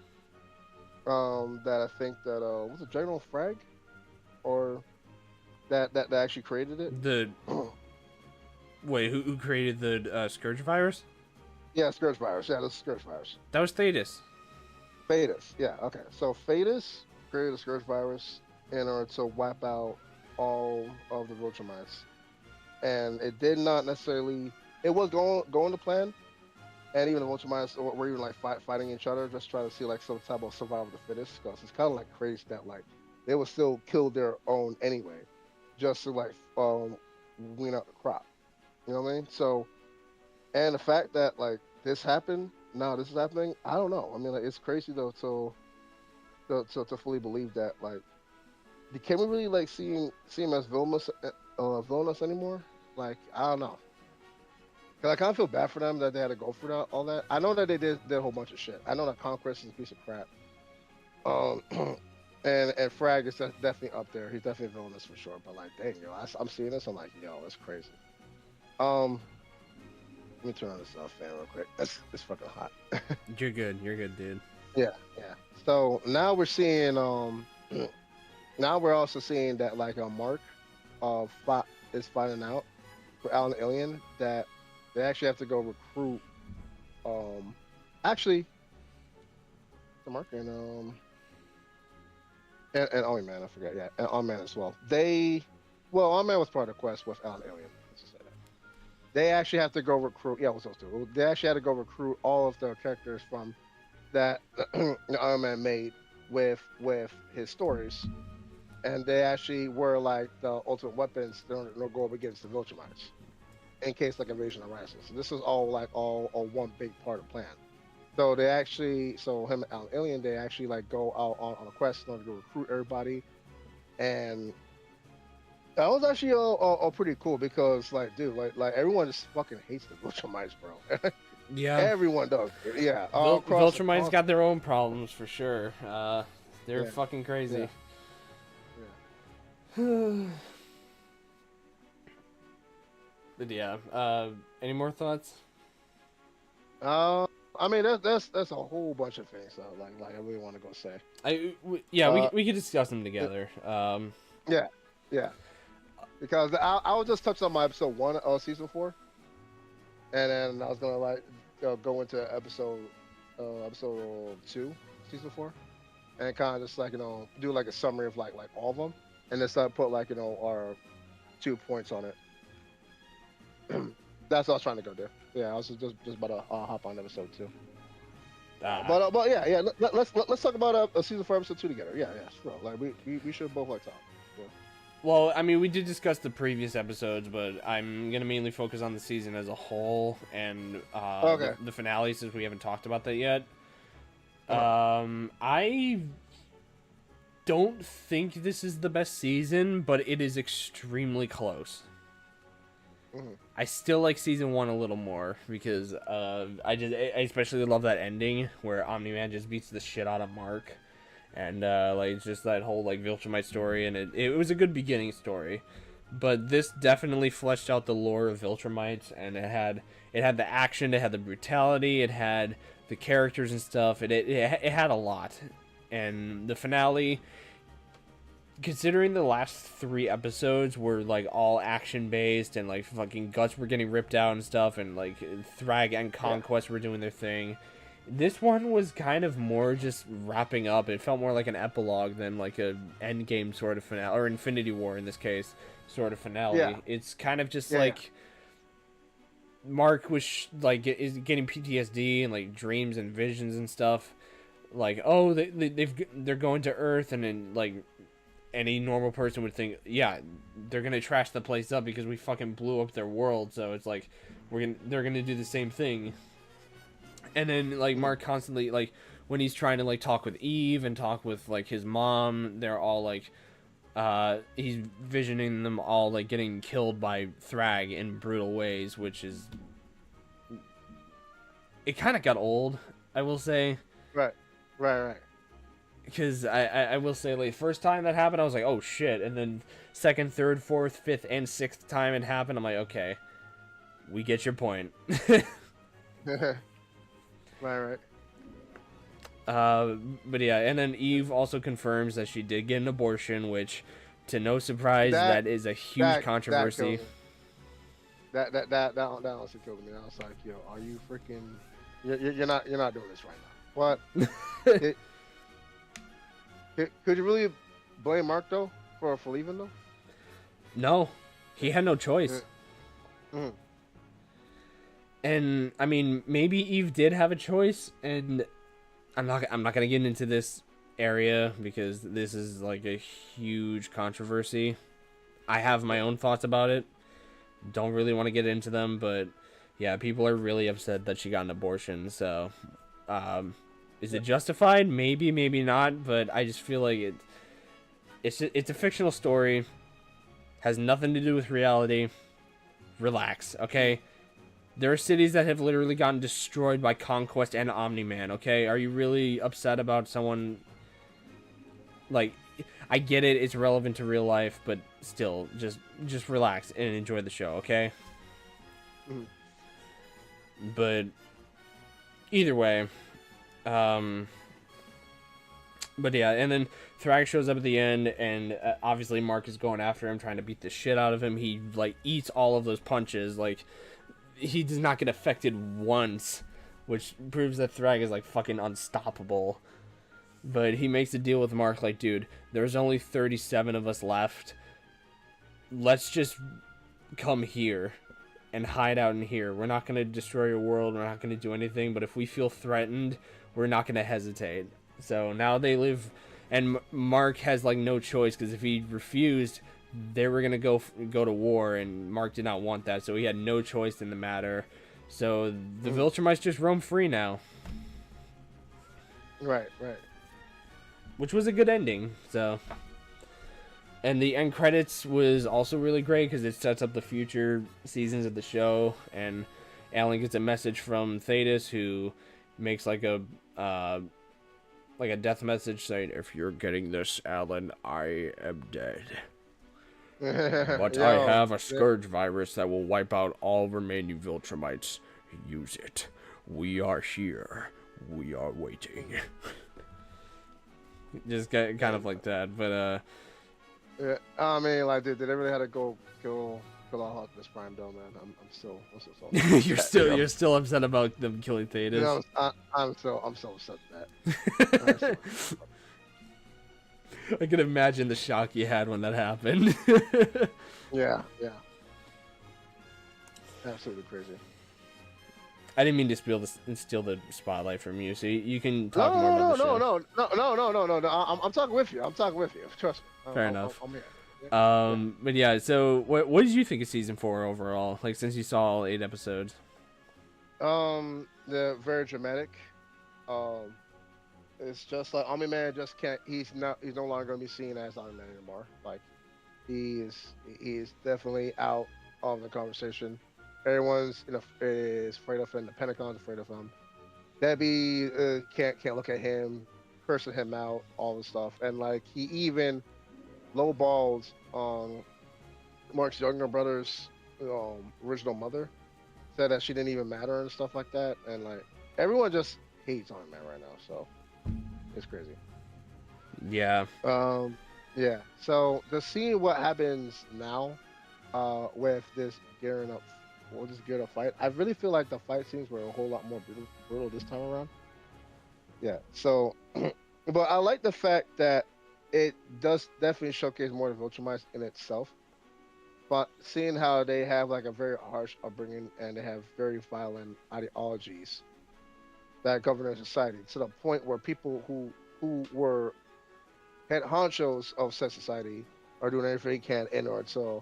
That I think that was it General Frag or that actually created it. The wait, who created the Scourge virus? Yeah, Scourge virus. Yeah, this is Scourge virus. That was Thetis. Thetis. Yeah, okay. So Thetis created a Scourge virus in order to wipe out all of the Viltrumites. And it did not necessarily. It was going to plan, and even the Viltrumites were even like fighting each other, just trying to see like some type of survival of the fittest. Because it's kind of like crazy that like they would still kill their own anyway, just to like wean out the crop. You know what I mean? So, and the fact that like this happened, now this is happening. I don't know. I mean, like it's crazy though to fully believe that like can we really like see him as villainous anymore? Like I don't know. Cause I kind of feel bad for them that they had to go through all that. I know that they did a whole bunch of shit. I know that Conquest is a piece of crap. And Frag is definitely up there. He's definitely villainous for sure. But like, dang, yo, I'm seeing this. I'm like, yo, that's crazy. Let me turn on this fan real quick. It's fucking hot. You're good, dude. Yeah. So now we're seeing now we're also seeing that like Mark is finding out for Alan Alien that they actually have to go recruit actually the Mark and Army Man, I forget, yeah, and Army Man as well. Army Man was part of the quest with Alan Alien. Let's just say that. They actually have to go recruit. Yeah, what's those two? They actually had to go recruit all of the characters from that Iron Man made with his stories, and they actually were like the ultimate weapons to go up against the Viltrumites in case like invasion arises. So this is all one big part of the plan. So him and Alan Alien, they actually like go out on a quest in order to go recruit everybody, and that was actually all pretty cool because like, dude, like everyone just fucking hates the Viltrumites, bro. Yeah, everyone does. Yeah, Viltrumites got their own problems for sure. They're fucking crazy. Yeah. But yeah, any more thoughts? I mean, that's a whole bunch of things though. Like I really want to go say. We could discuss them together. Yeah. Because I was just touched on my episode 1 of season 4, and then I was gonna like go into episode 2, season 4, and kind of just like do like a summary of like all of them, and then start put like our 2 points on it. That's what I was trying to go do. Yeah, I was just about to hop on episode 2. But yeah. Let's talk about season 4, episode 2 together. Yeah, sure. Like we should both like talk. Yeah. Well, I mean, we did discuss the previous episodes, but I'm gonna mainly focus on the season as a whole and the finale, since we haven't talked about that yet. I don't think this is the best season, but it is extremely close. Mm-hmm. I still like season 1 a little more because I especially love that ending where Omni-Man just beats the shit out of Mark, and like it's just that whole like Viltrumite story, and it was a good beginning story, but this definitely fleshed out the lore of Viltrumites, and it had the action, it had the brutality, it had the characters and stuff. It had a lot, and the finale, considering the last 3 episodes were like all action based and like fucking guts were getting ripped out and stuff, and like Thrag and Conquest were doing their thing, this one was kind of more just wrapping up. It felt more like an epilogue than like a endgame sort of finale, or Infinity War in this case sort of finale. It's kind of just Mark was like is getting PTSD and like dreams and visions and stuff. Like, oh, they're going to Earth, and then like any normal person would think, yeah, they're gonna trash the place up because we fucking blew up their world. So it's like they're gonna do the same thing. And then like Mark constantly like when he's trying to like talk with Eve and talk with like his mom, they're all like he's visioning them all like getting killed by Thrag in brutal ways, which is it kind of got old, I will say. Right. Because I will say, like, first time that happened, I was like, oh shit. And then second, third, fourth, fifth, and sixth time it happened, I'm like, okay, we get your point. Right. But yeah, and then Eve also confirms that she did get an abortion, which, to no surprise, that is a huge controversy. That honestly killed me. I was like, yo, are you freaking? You're not doing this right now. What? Could you really blame Mark though for leaving though? No, he had no choice. Mm-hmm. And I mean, maybe Eve did have a choice, and I'm not gonna get into this area because this is like a huge controversy. I have my own thoughts about it. Don't really want to get into them, but yeah, people are really upset that she got an abortion. So, is it justified? Maybe, maybe not. But I just feel like it's a fictional story. Has nothing to do with reality. Relax, okay? There are cities that have literally gotten destroyed by Conquest and Omni-Man, okay? Are you really upset about someone... Like, I get it, it's relevant to real life, but still, just relax and enjoy the show, okay? Mm-hmm. But, either way, but yeah, and then Thrag shows up at the end, and obviously Mark is going after him, trying to beat the shit out of him. He, like, eats all of those punches, like... He does not get affected once, which proves that Thrag is like fucking unstoppable. But he makes a deal with Mark like, dude, there's only 37 of us left. Let's just come here and hide out in here. We're not going to destroy your world. We're not going to do anything. But if we feel threatened, we're not going to hesitate. So now they live, and Mark has like no choice, because if he refused, they were gonna go to war, and Mark did not want that, so he had no choice in the matter. So the Viltrumites just roam free now. Right. Which was a good ending. So, and the end credits was also really great because it sets up the future seasons of the show. And Alan gets a message from Thetis, who makes like a death message saying, "If you're getting this, Alan, I am dead." But I have a scourge virus that will wipe out all remaining Viltrumites. Use it. We are here. We are waiting. Just kind of like that, but yeah, I mean, like, did they really have to go kill Optimus Prime though, man? I'm still salty. you're still upset about them killing Thetis. You know, I'm so upset with that. I can imagine the shock you had when that happened. Yeah. Absolutely crazy. I didn't mean to steal the spotlight from you, so you can talk more about the show. No. I'm talking with you. Trust me. Fair enough. I'm here. Yeah. But yeah, so what did you think of season 4 overall? Like, since you saw all 8 episodes. They're very dramatic. It's just like Omni-Man just can't. He's no longer gonna be seen as Omni-Man anymore. Like, he is definitely out of the conversation. Everyone's is afraid of him. The Pentagon's afraid of him. Debbie can't look at him, cursing him out, all this stuff, and like he even lowballs Mark's younger brother's original mother, said that she didn't even matter and stuff like that, and like everyone just hates Omni-Man right now. So. It's crazy. Yeah. Yeah. So to see what happens now, with this gearing up fight, I really feel like the fight scenes were a whole lot more brutal this time around. Yeah. So, but I like the fact that it does definitely showcase more of Viltrumites in itself. seeing how they have like a very harsh upbringing and they have very violent ideologies that govern their society to the point where people who were head honchos of said society are doing everything they can in order to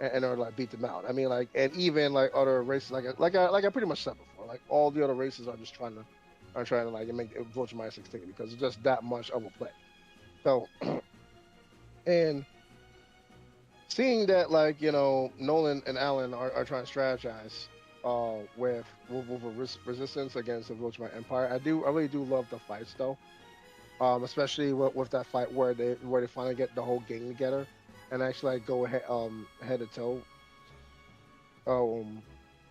in order to like beat them out. I mean, like, and even like other races, like I pretty much said before, like all the other races are just trying to like make Viltrumites extinct because it's just that much of a play. So, and seeing that like Nolan and Alan are trying to strategize with a resistance against the Viltrumite Empire, I really do love the fights though. Especially with that fight where they finally get the whole gang together and actually like go ahead head to toe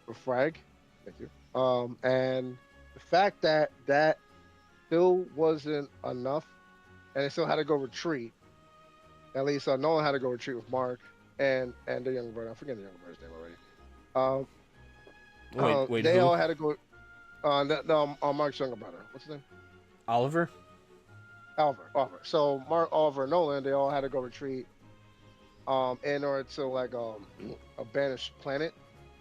with Frag. Thank you. And the fact that that still wasn't enough, and they still had to go retreat. At least Nolan had to go retreat with Mark and the younger brother. I'm forgetting the younger brother's name already. Wait, they who? all had to go. Mark's younger brother. What's his name? Oliver? Oliver. So Mark, Oliver, and Nolan, they all had to go retreat in order to like a banished planet,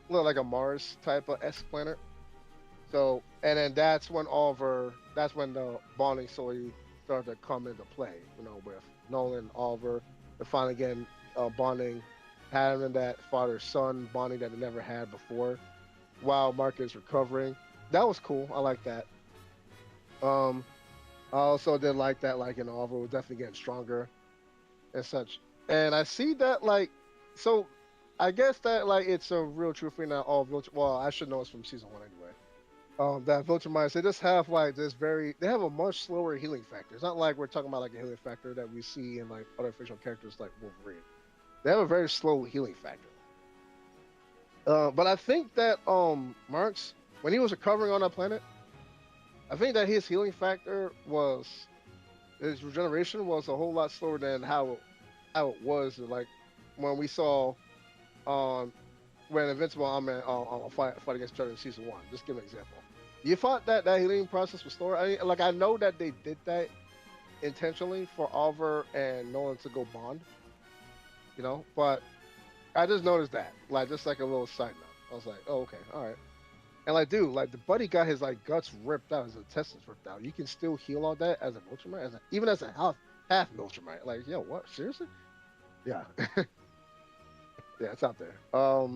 look like a Mars type of S planet. So and then that's when the bonding story started to come into play, with Nolan, Oliver, and finally getting bonding, having that father-son bonding that they never had before, while Mark is recovering. That was cool. I like that. Um, I also did like that, like, Oliver was definitely getting stronger and such. And I see that, like, so I guess that, like, it's a real true thing that well, I should know it's from season 1 anyway. That Viltrumites, they just have, like, they have a much slower healing factor. It's not like we're talking about, like, a healing factor that we see in, like, other fictional characters like Wolverine. They have a very slow healing factor. But I think that, Marks, when he was recovering on that planet, I think that his healing factor his regeneration was a whole lot slower than how it was like when we saw when Invincible fight against each other in season 1. Just give an example. You thought that healing process was slower? I know that they did that intentionally for Oliver and Nolan to go bond, but I just noticed that, like, just like a little side note. I was like, oh, okay, all right. And like, dude, like the buddy got his like guts ripped out, his intestines ripped out. You can still heal all that as a Viltrumite, even as a half Viltrumite. Like, yo, what? Seriously? Yeah, yeah, it's out there. I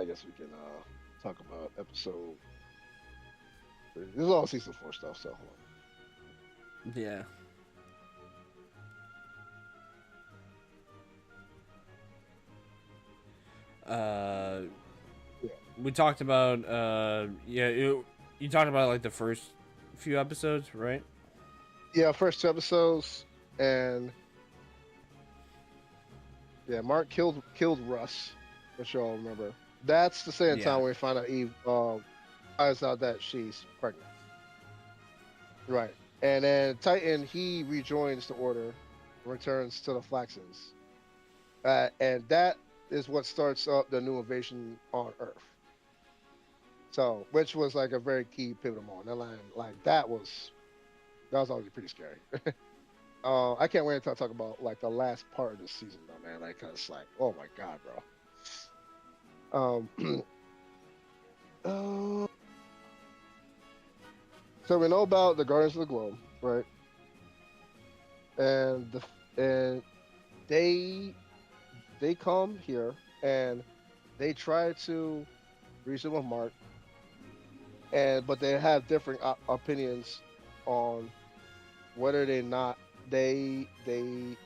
guess we can talk about episode 3. This is all season 4 stuff, so hold on. Yeah. We talked about you talked about like the first few episodes, right? Yeah, first 2 episodes, and yeah, Mark killed Russ, which y'all remember. That's the same time when we find out Eve finds out that she's pregnant. Right. And then Titan, he rejoins the Order, returns to the Flaxens. And that is what starts up the new invasion on Earth. So, which was like a very key pivotal moment. And like that was always pretty scary. I can't wait until I talk about like the last part of the season though, man. Like, 'cause it's like, oh my god, bro. So we know about the Guardians of the Globe, right? And they come here and they try to reason with Mark, but they have different opinions on whether they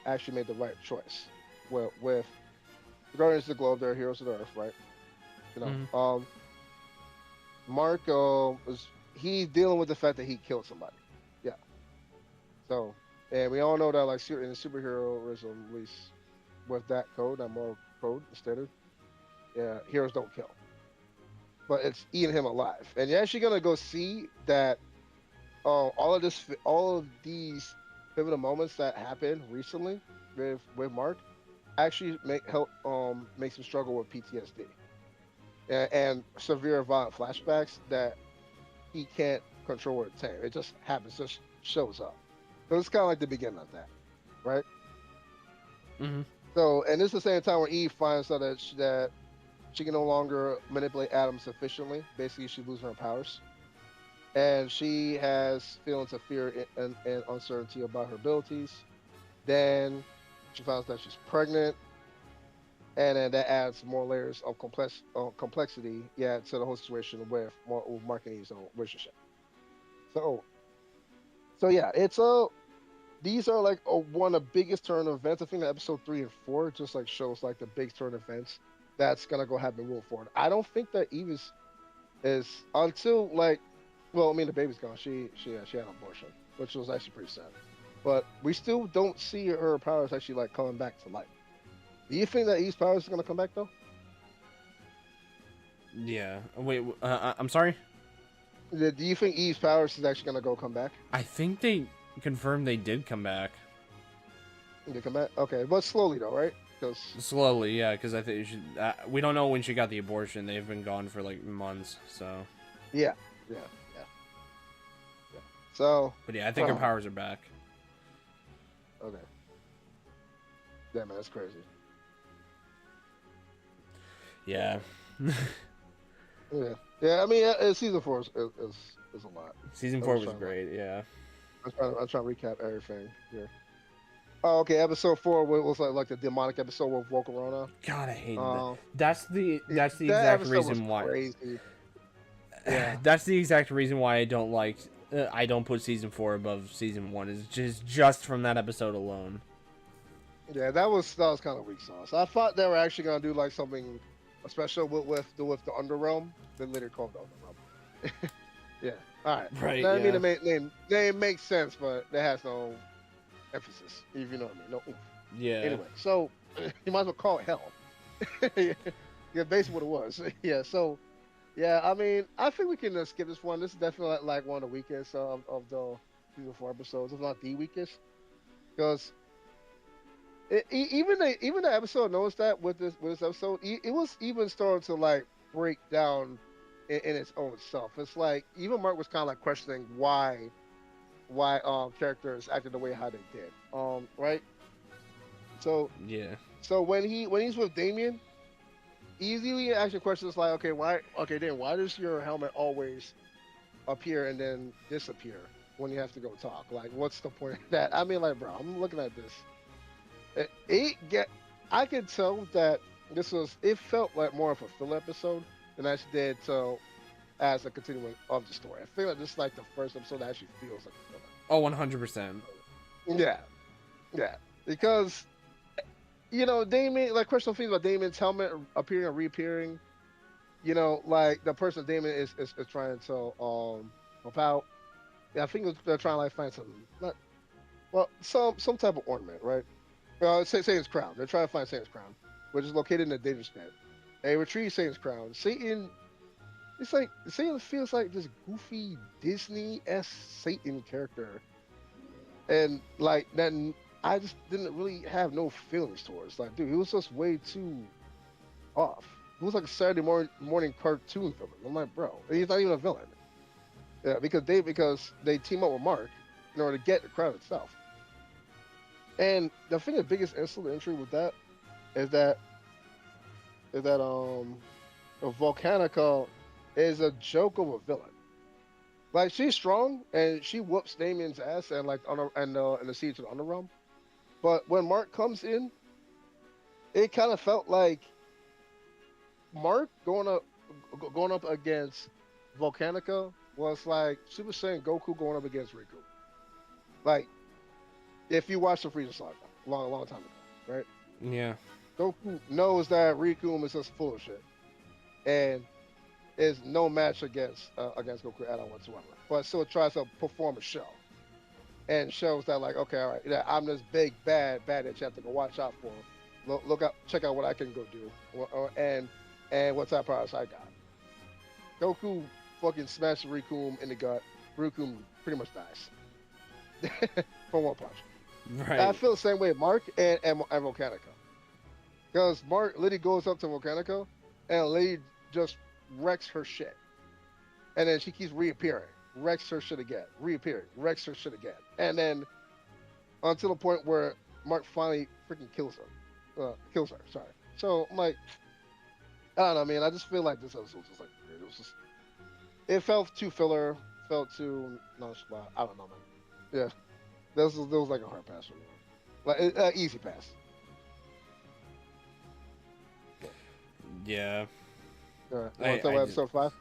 actually made the right choice. Well, with the Guardians of the Globe, they're heroes of the Earth, right? Mark he's dealing with the fact that he killed somebody. Yeah. So, and we all know that like in superheroism, at least with that code, that moral code, the standard, yeah, heroes don't kill. But it's eating him alive, and you're actually gonna go see that all of these pivotal moments that happened recently with Mark actually makes him struggle with PTSD and severe violent flashbacks that he can't control or tame. It just happens, just shows up. So it's kind of like the beginning of that, right? So, and this is the same time where Eve finds out that she can no longer manipulate atoms efficiently. Basically, she's losing her powers, and she has feelings of fear and uncertainty about her abilities. Then she finds that she's pregnant, and then that adds more layers of complexity, yeah, to the whole situation with Mark and Eve's relationship. So, so yeah, it's a these are like one of the biggest turn events. I think that episode 3 and 4 just like shows like the big turn events that's gonna go happen moving forward. I don't think that Eve is until like, well, I mean the baby's gone. She had an abortion, which was actually pretty sad. But we still don't see her powers actually like coming back to life. Do you think that Eve's powers is gonna come back though? Yeah. Wait. I'm sorry. Do you think Eve's powers is actually gonna come back? I think they confirmed they did come back. They come back, okay, but slowly though, right? Because Slowly, yeah, because I think we don't know when she got the abortion. They've been gone for like months, so. yeah, yeah, yeah, yeah. So, But yeah, I think her powers are back. okay. Yeah, man, that's crazy. Yeah. Yeah, yeah. I mean, season 4 is a lot. Season I 4 was was trying to- great. Yeah. I'm trying to recap everything here. Oh, okay. Episode 4 was like the demonic episode with Volcarona. God, I hate that. Um, That's the that exact episode reason was why. crazy. Yeah. That's the exact reason why I don't like. I don't put season 4 above season 1. Is just from that episode alone. Yeah, that was kind of weak sauce. I thought they were actually gonna do like something special with the Underrealm. They later called the Underrealm. Yeah. All right. Right. I Yeah. mean, they make sense, but it has no emphasis. If you know what I mean. No oomph. Yeah. Anyway, so you might as well call it hell. Yeah, basically what it was. Yeah. So, yeah, I mean, I think we can skip this one. This is definitely like one of the weakest of the season 4 episodes, if not the weakest, because even the episode knows that with this episode, it was even starting to like break down in its own self. It's like even Mark was kind of like questioning why characters acted the way how they did. Right. So Yeah. when he's with Damien, easily asking questions like, then why does your helmet always appear and then disappear when you have to go talk? Like, what's the point of that? I mean, like, bro, I'm looking at this. I could tell that it felt like more of a filler episode than I did so as a continuing of the story. I feel like this is like the first episode that actually feels like a filler. Oh, 100%. Yeah, yeah, because Damien, like questionable things about Damien's helmet appearing and reappearing. Like the person Damien is trying to help out. Yeah, I think they're trying to like find some type of ornament, right? Satan's crown. They're trying to find Satan's crown, which is located in the dangerous pit. They retrieve Satan's crown. Satan feels like this goofy Disney-esque Satan character, and like then I just didn't really have no feelings towards. Like, dude, he was just way too off. He was like a Saturday morning cartoon villain. I'm like, bro, he's not even a villain. Yeah, because they team up with Mark in order to get the crown itself. And the thing, the biggest insult to entry with that is that Volcanica is a joke of a villain. Like, she's strong and she whoops Damien's ass and like and the siege of the Underrealm. But when Mark comes in, it kind of felt like Mark going up against Volcanica was like Super Saiyan Goku going up against Riku. Like, if you watch the Frieza saga, long time ago, right? Yeah. Goku knows that Riku is just full of shit, and is no match against Goku at all whatsoever. But still tries to perform a show, and shows that like, okay, all right, yeah, I'm this big bad that you have to go watch out for. Look out, check out what I can go do, and what type of powers I got. Goku fucking smashes Riku in the gut. Riku pretty much dies from one punch. Right. I feel the same way, Mark and Volcanica. Because Mark literally goes up to Volcanica and literally just wrecks her shit. And then she keeps reappearing, wrecks her shit again, reappearing, wrecks her shit again. And then until the point where Mark finally freaking kills her. Killstar. Sorry. So I'm like, I don't know, man. I just feel like this episode was just like weird. It was just, it felt too filler, felt too nonchalant. I don't know, man. Yeah, there was like a hard pass for me, like easy pass. Yeah. You want to talk about episode 5?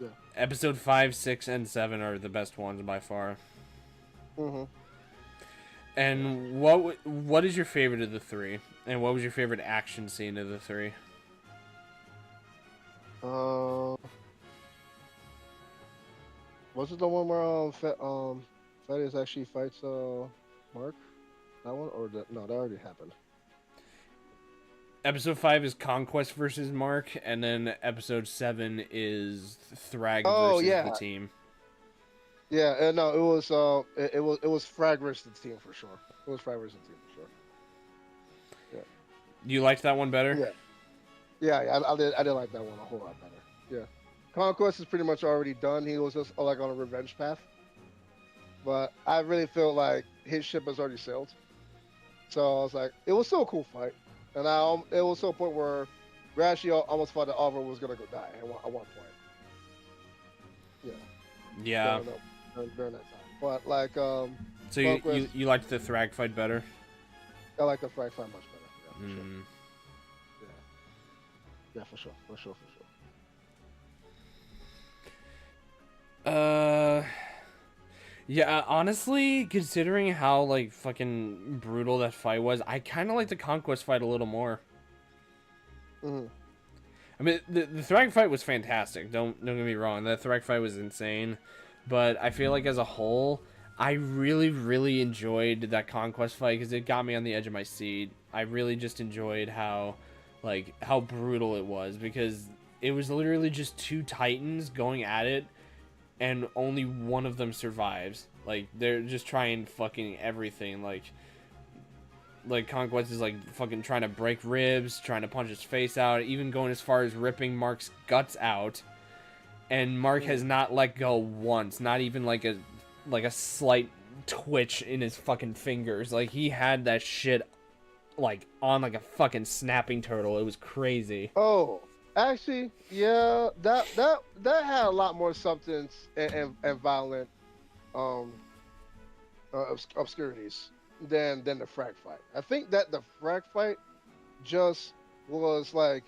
Yeah. Episode 5, 6, and 7 are the best ones by far. Mm-hmm. And what is your favorite of the 3? And what was your favorite action scene of the 3? Was it the one where Thaddeus actually fights Mark? That one no, that already happened. Episode 5 is Conquest versus Mark, and then episode 7 is Thrag Oh, versus yeah. the team. Yeah, no, it was Frag versus the team for sure. It was Frag versus the team for sure. Yeah. You liked that one better? Yeah, I did like that one a whole lot better. Yeah. Conquest is pretty much already done. He was just like on a revenge path. But I really feel like his ship has already sailed. So I was like, it was still a cool fight. And it was to a point where we actually almost thought that Oliver was going to go die at one point. Yeah. Yeah. During that time. But like, So Conquest, you liked the Thrag fight better? I like the Frag fight much better. Yeah, for sure. Mm. Yeah, for sure. Yeah, honestly, considering how, like, fucking brutal that fight was, I kind of like the Conquest fight a little more. Mm-hmm. I mean, the Thrag fight was fantastic. Don't get me wrong. That Thrag fight was insane. But I feel like as a whole, I really, really enjoyed that Conquest fight because it got me on the edge of my seat. I really just enjoyed how brutal it was because it was literally just 2 Titans going at it and only one of them survives. Like, they're just trying fucking everything. Like Conquest is like fucking trying to break ribs, trying to punch his face out, even going as far as ripping Mark's guts out. And Mark has not let go once, not even like a slight twitch in his fucking fingers. Like, he had that shit like on like a fucking snapping turtle. It was crazy. Oh, actually, yeah, that had a lot more substance and violent obscurities than the Frag fight. I think that the Frag fight just was like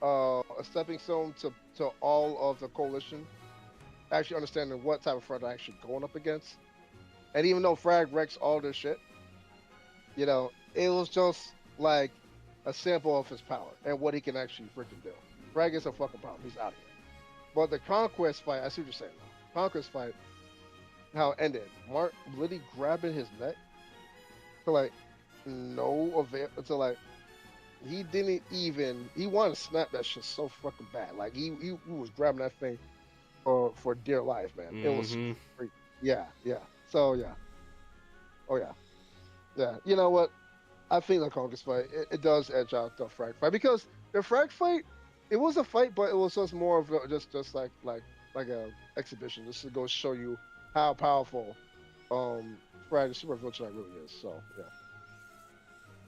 a stepping stone to all of the coalition actually understanding what type of front they're actually going up against. And even though Frag wrecks all this shit, you know, it was just like a sample of his power and what he can actually freaking do. Frag is a fucking problem. He's out of here. But the Conquest fight, I see what you're saying now. Conquest fight, how it ended. Mark literally grabbing his neck to like no avail, to like he didn't even, he wanted to snap that shit so fucking bad. Like he was grabbing that thing for dear life, man. Mm-hmm. It was freak. Yeah. So yeah. Oh yeah. Yeah. You know what? I think the Conquest fight it does edge out the Frag fight because the Frag fight, it was a fight, but it was just more of just like a exhibition, just to go show you how powerful Frag the Super Villain really is. So yeah,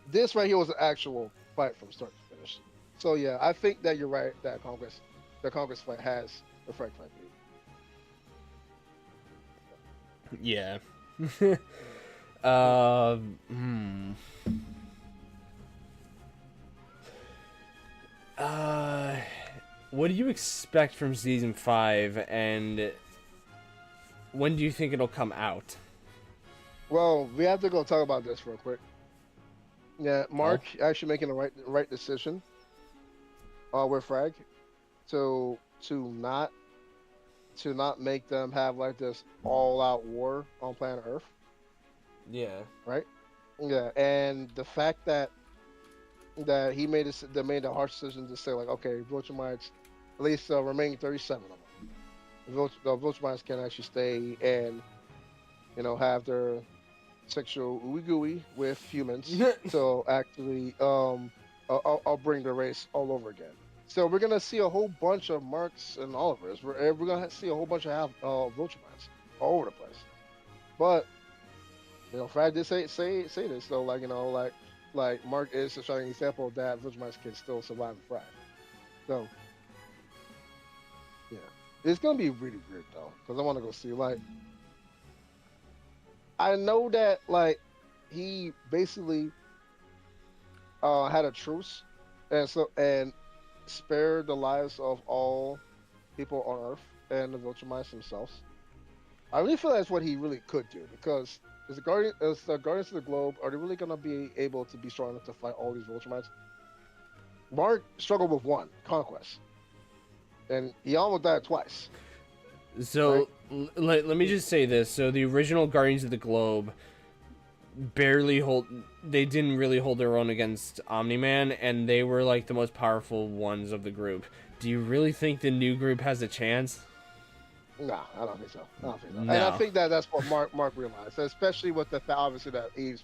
this right here was an actual fight from start to finish. So yeah, I think that you're right that the Conquest fight has the Frag fight beat. Yeah. What do you expect from season 5, and when do you think it'll come out? Well, we have to go talk about this real quick. Yeah, Mark actually making the right decision with Frag to not make them have like this all-out war on planet Earth. Yeah. Right? Yeah, and the fact that he made the harsh decision to say like, okay, Viltrumites, at least remaining 37 of them, the Viltrumites can actually stay and have their sexual ooey gooey with humans to actually I'll bring the race all over again. So we're gonna see a whole bunch of Marks and Olivers. We're gonna see a whole bunch of Viltrumites all over the place. But Frag did say this. So like like Mark is a shining example that Vegemite can still survive and thrive. So yeah, it's gonna be really weird though, because I want to go see. Like, I know that like he basically had a truce, and spared the lives of all people on Earth and the Viltrumites themselves. I really feel that's what he really could do because as the Guardians of the Globe, are they really gonna be able to be strong enough to fight all these Viltrumites? Mark struggled with one, Conquest, and he almost died twice. So Right? let me just say this. So the original Guardians of the Globe they didn't really hold their own against Omni-Man, and they were like the most powerful ones of the group. Do you really think the new group has a chance? No, I don't think so. I don't think so. No. And I think that that's what Mark realized, especially with the obviously that Eve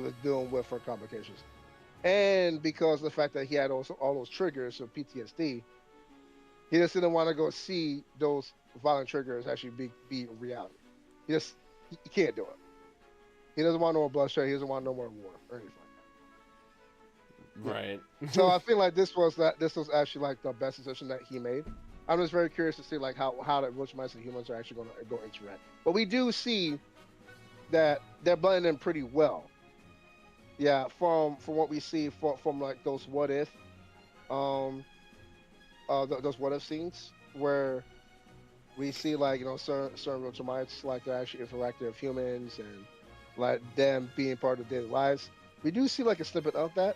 was dealing with her complications, and because of the fact that he had also all those triggers of PTSD, he just didn't want to go see those violent triggers actually be reality. He can't do it. He doesn't want no more bloodshed. He doesn't want no more war or anything like that. Right. So I feel like this was actually like the best decision that he made. I'm just very curious to see like how the Viltrumites and humans are actually going to go interact. But we do see that they're blending in pretty well. Yeah, from what we see from like those what if, those what if scenes where we see like certain Viltrumites like they're actually interacting with humans and like them being part of their daily lives. We do see like a snippet of that,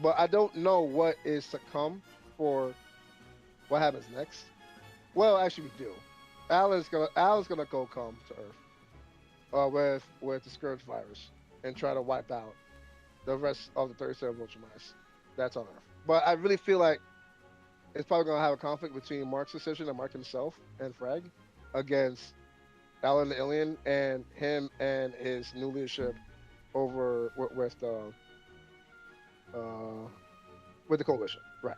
but I don't know what is to come for what happens next. Well, actually, we do. Alan's gonna go come to Earth, with the Scourge virus and try to wipe out the rest of the 37 Ultramites that's on Earth. But I really feel like it's probably gonna have a conflict between Mark's decision and Mark himself and Frag against Alan the Alien and him and his new leadership over with the coalition, right?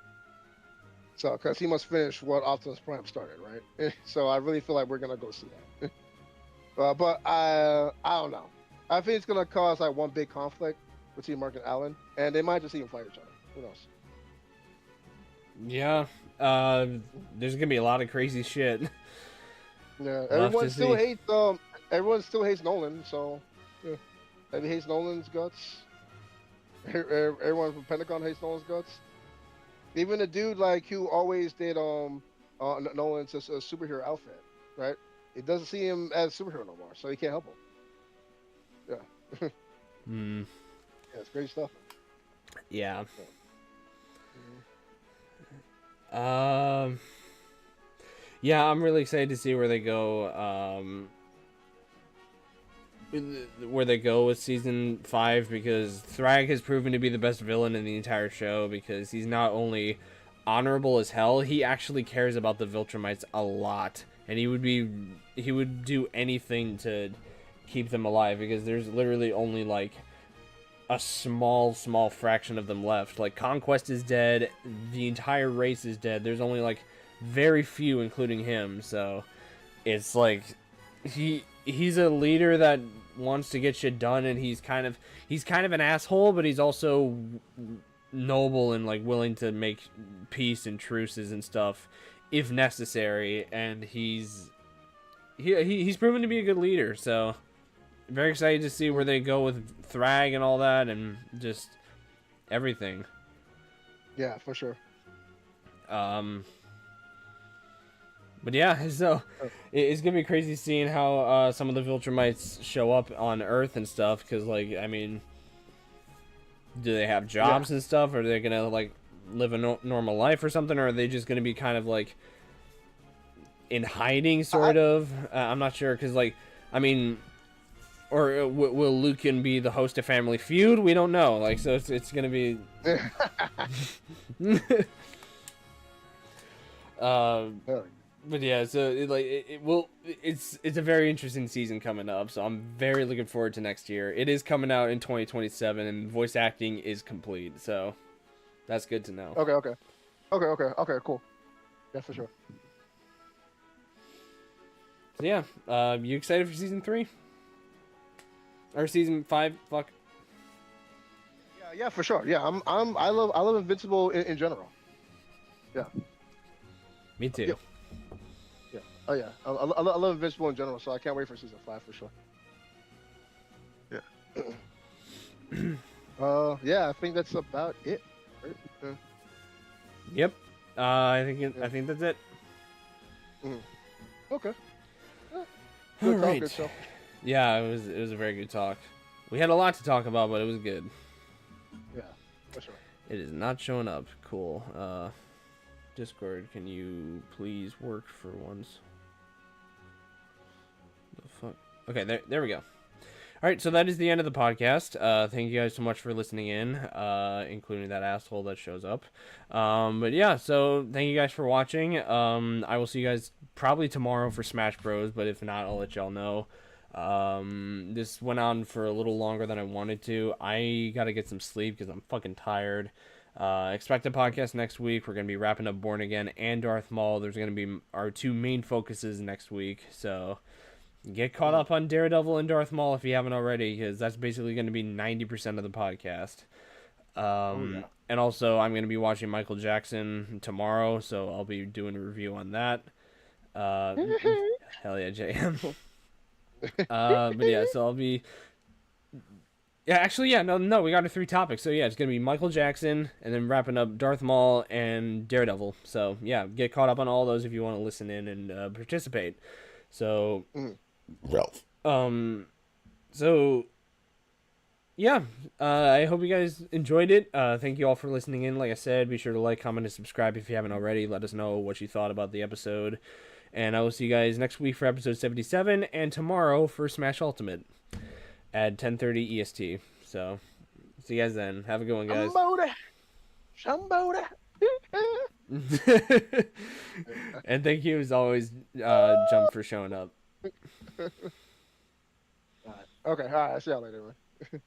So, because he must finish what Optimus Prime started, right? So, I really feel like we're gonna go see that. But I don't know. I think it's gonna cause like one big conflict between Mark and Alan, and they might just even fight each other. Who knows? Yeah. There's gonna be a lot of crazy shit. Yeah, We'll have to see. everyone still hates Nolan, so yeah. Everybody hates Nolan's guts. Everyone from Pentagon hates Nolan's guts. Even the dude like who always did Nolan's a superhero outfit, right? It doesn't see him as a superhero no more, so he can't help him. Yeah. Hmm. Yeah, it's great stuff. Yeah. Yeah. Yeah, I'm really excited to see where they go. Where they go with season 5, because Thrag has proven to be the best villain in the entire show, because he's not only honorable as hell, he actually cares about the Viltrumites a lot, and he would do anything to keep them alive, because there's literally only like a small fraction of them left. Like, Conquest is dead, the entire race is dead, there's only like very few, including him. So it's like he's a leader that wants to get shit done, and he's kind of an asshole, but he's also noble and like willing to make peace and truces and stuff if necessary, and he's proven to be a good leader. So very excited to see where they go with Thrag and all that, and just everything. Yeah, for sure. But yeah, so it's gonna be crazy seeing how some of the Viltrumites show up on Earth and stuff. Because, like, I mean, do they have jobs and stuff? Or are they gonna like live a normal life or something? Or are they just gonna be kind of like in hiding, sort of? I'm not sure. Because, like, I mean, or will Lucan be the host of Family Feud? We don't know. Like, so it's gonna be. But yeah, so it's a very interesting season coming up, so I'm very looking forward to next year. It is coming out in 2027, and voice acting is complete, so that's good to know. Okay, cool. Yeah, for sure. So yeah, you excited for season 3? Or season 5? Fuck. Yeah, for sure. Yeah, I love Invincible in general. Yeah. Me too. Yep. Yeah. Oh yeah. I love Invincible in general, so I can't wait for season 5 for sure. Yeah. Yeah, I think that's about it. Right? Yep. Yeah. I think that's it. Mhm. Okay. Yeah. All Good talk, right. good talk. Yeah, it was a very good talk. We had a lot to talk about, but it was good. Yeah, for sure. It is not showing up. Cool. Discord, can you please work for once? The fuck? Okay, there we go. All right, so that is the end of the podcast. Thank you guys so much for listening in, including that asshole that shows up. But yeah, so thank you guys for watching. I will see you guys probably tomorrow for Smash Bros, but if not, I'll let y'all know. This went on for a little longer than I wanted to. I gotta get some sleep because I'm fucking tired. Expect a podcast next week. We're gonna be wrapping up Born Again and Darth Maul. There's gonna be our two main focuses next week, so get caught up on Daredevil and Darth Maul if you haven't already, because that's basically going to be 90% of the podcast. And also, I'm going to be watching Michael Jackson tomorrow, so I'll be doing a review on that. Hell yeah, JM. But yeah, so I'll be... Yeah, actually, yeah, no, we got our 3 topics. So yeah, it's going to be Michael Jackson, and then wrapping up Darth Maul and Daredevil. So yeah, get caught up on all those if you want to listen in and participate. So... Ralph. So yeah, I hope you guys enjoyed it. Thank you all for listening in. Like I said, be sure to like, comment, and subscribe if you haven't already. Let us know what you thought about the episode. And I will see you guys next week for episode 77 and tomorrow for Smash Ultimate at 10:30 EST. So see you guys then. Have a good one, guys. Somebody. And thank you as always, Jump, for showing up. Okay, all right. See y'all later, man.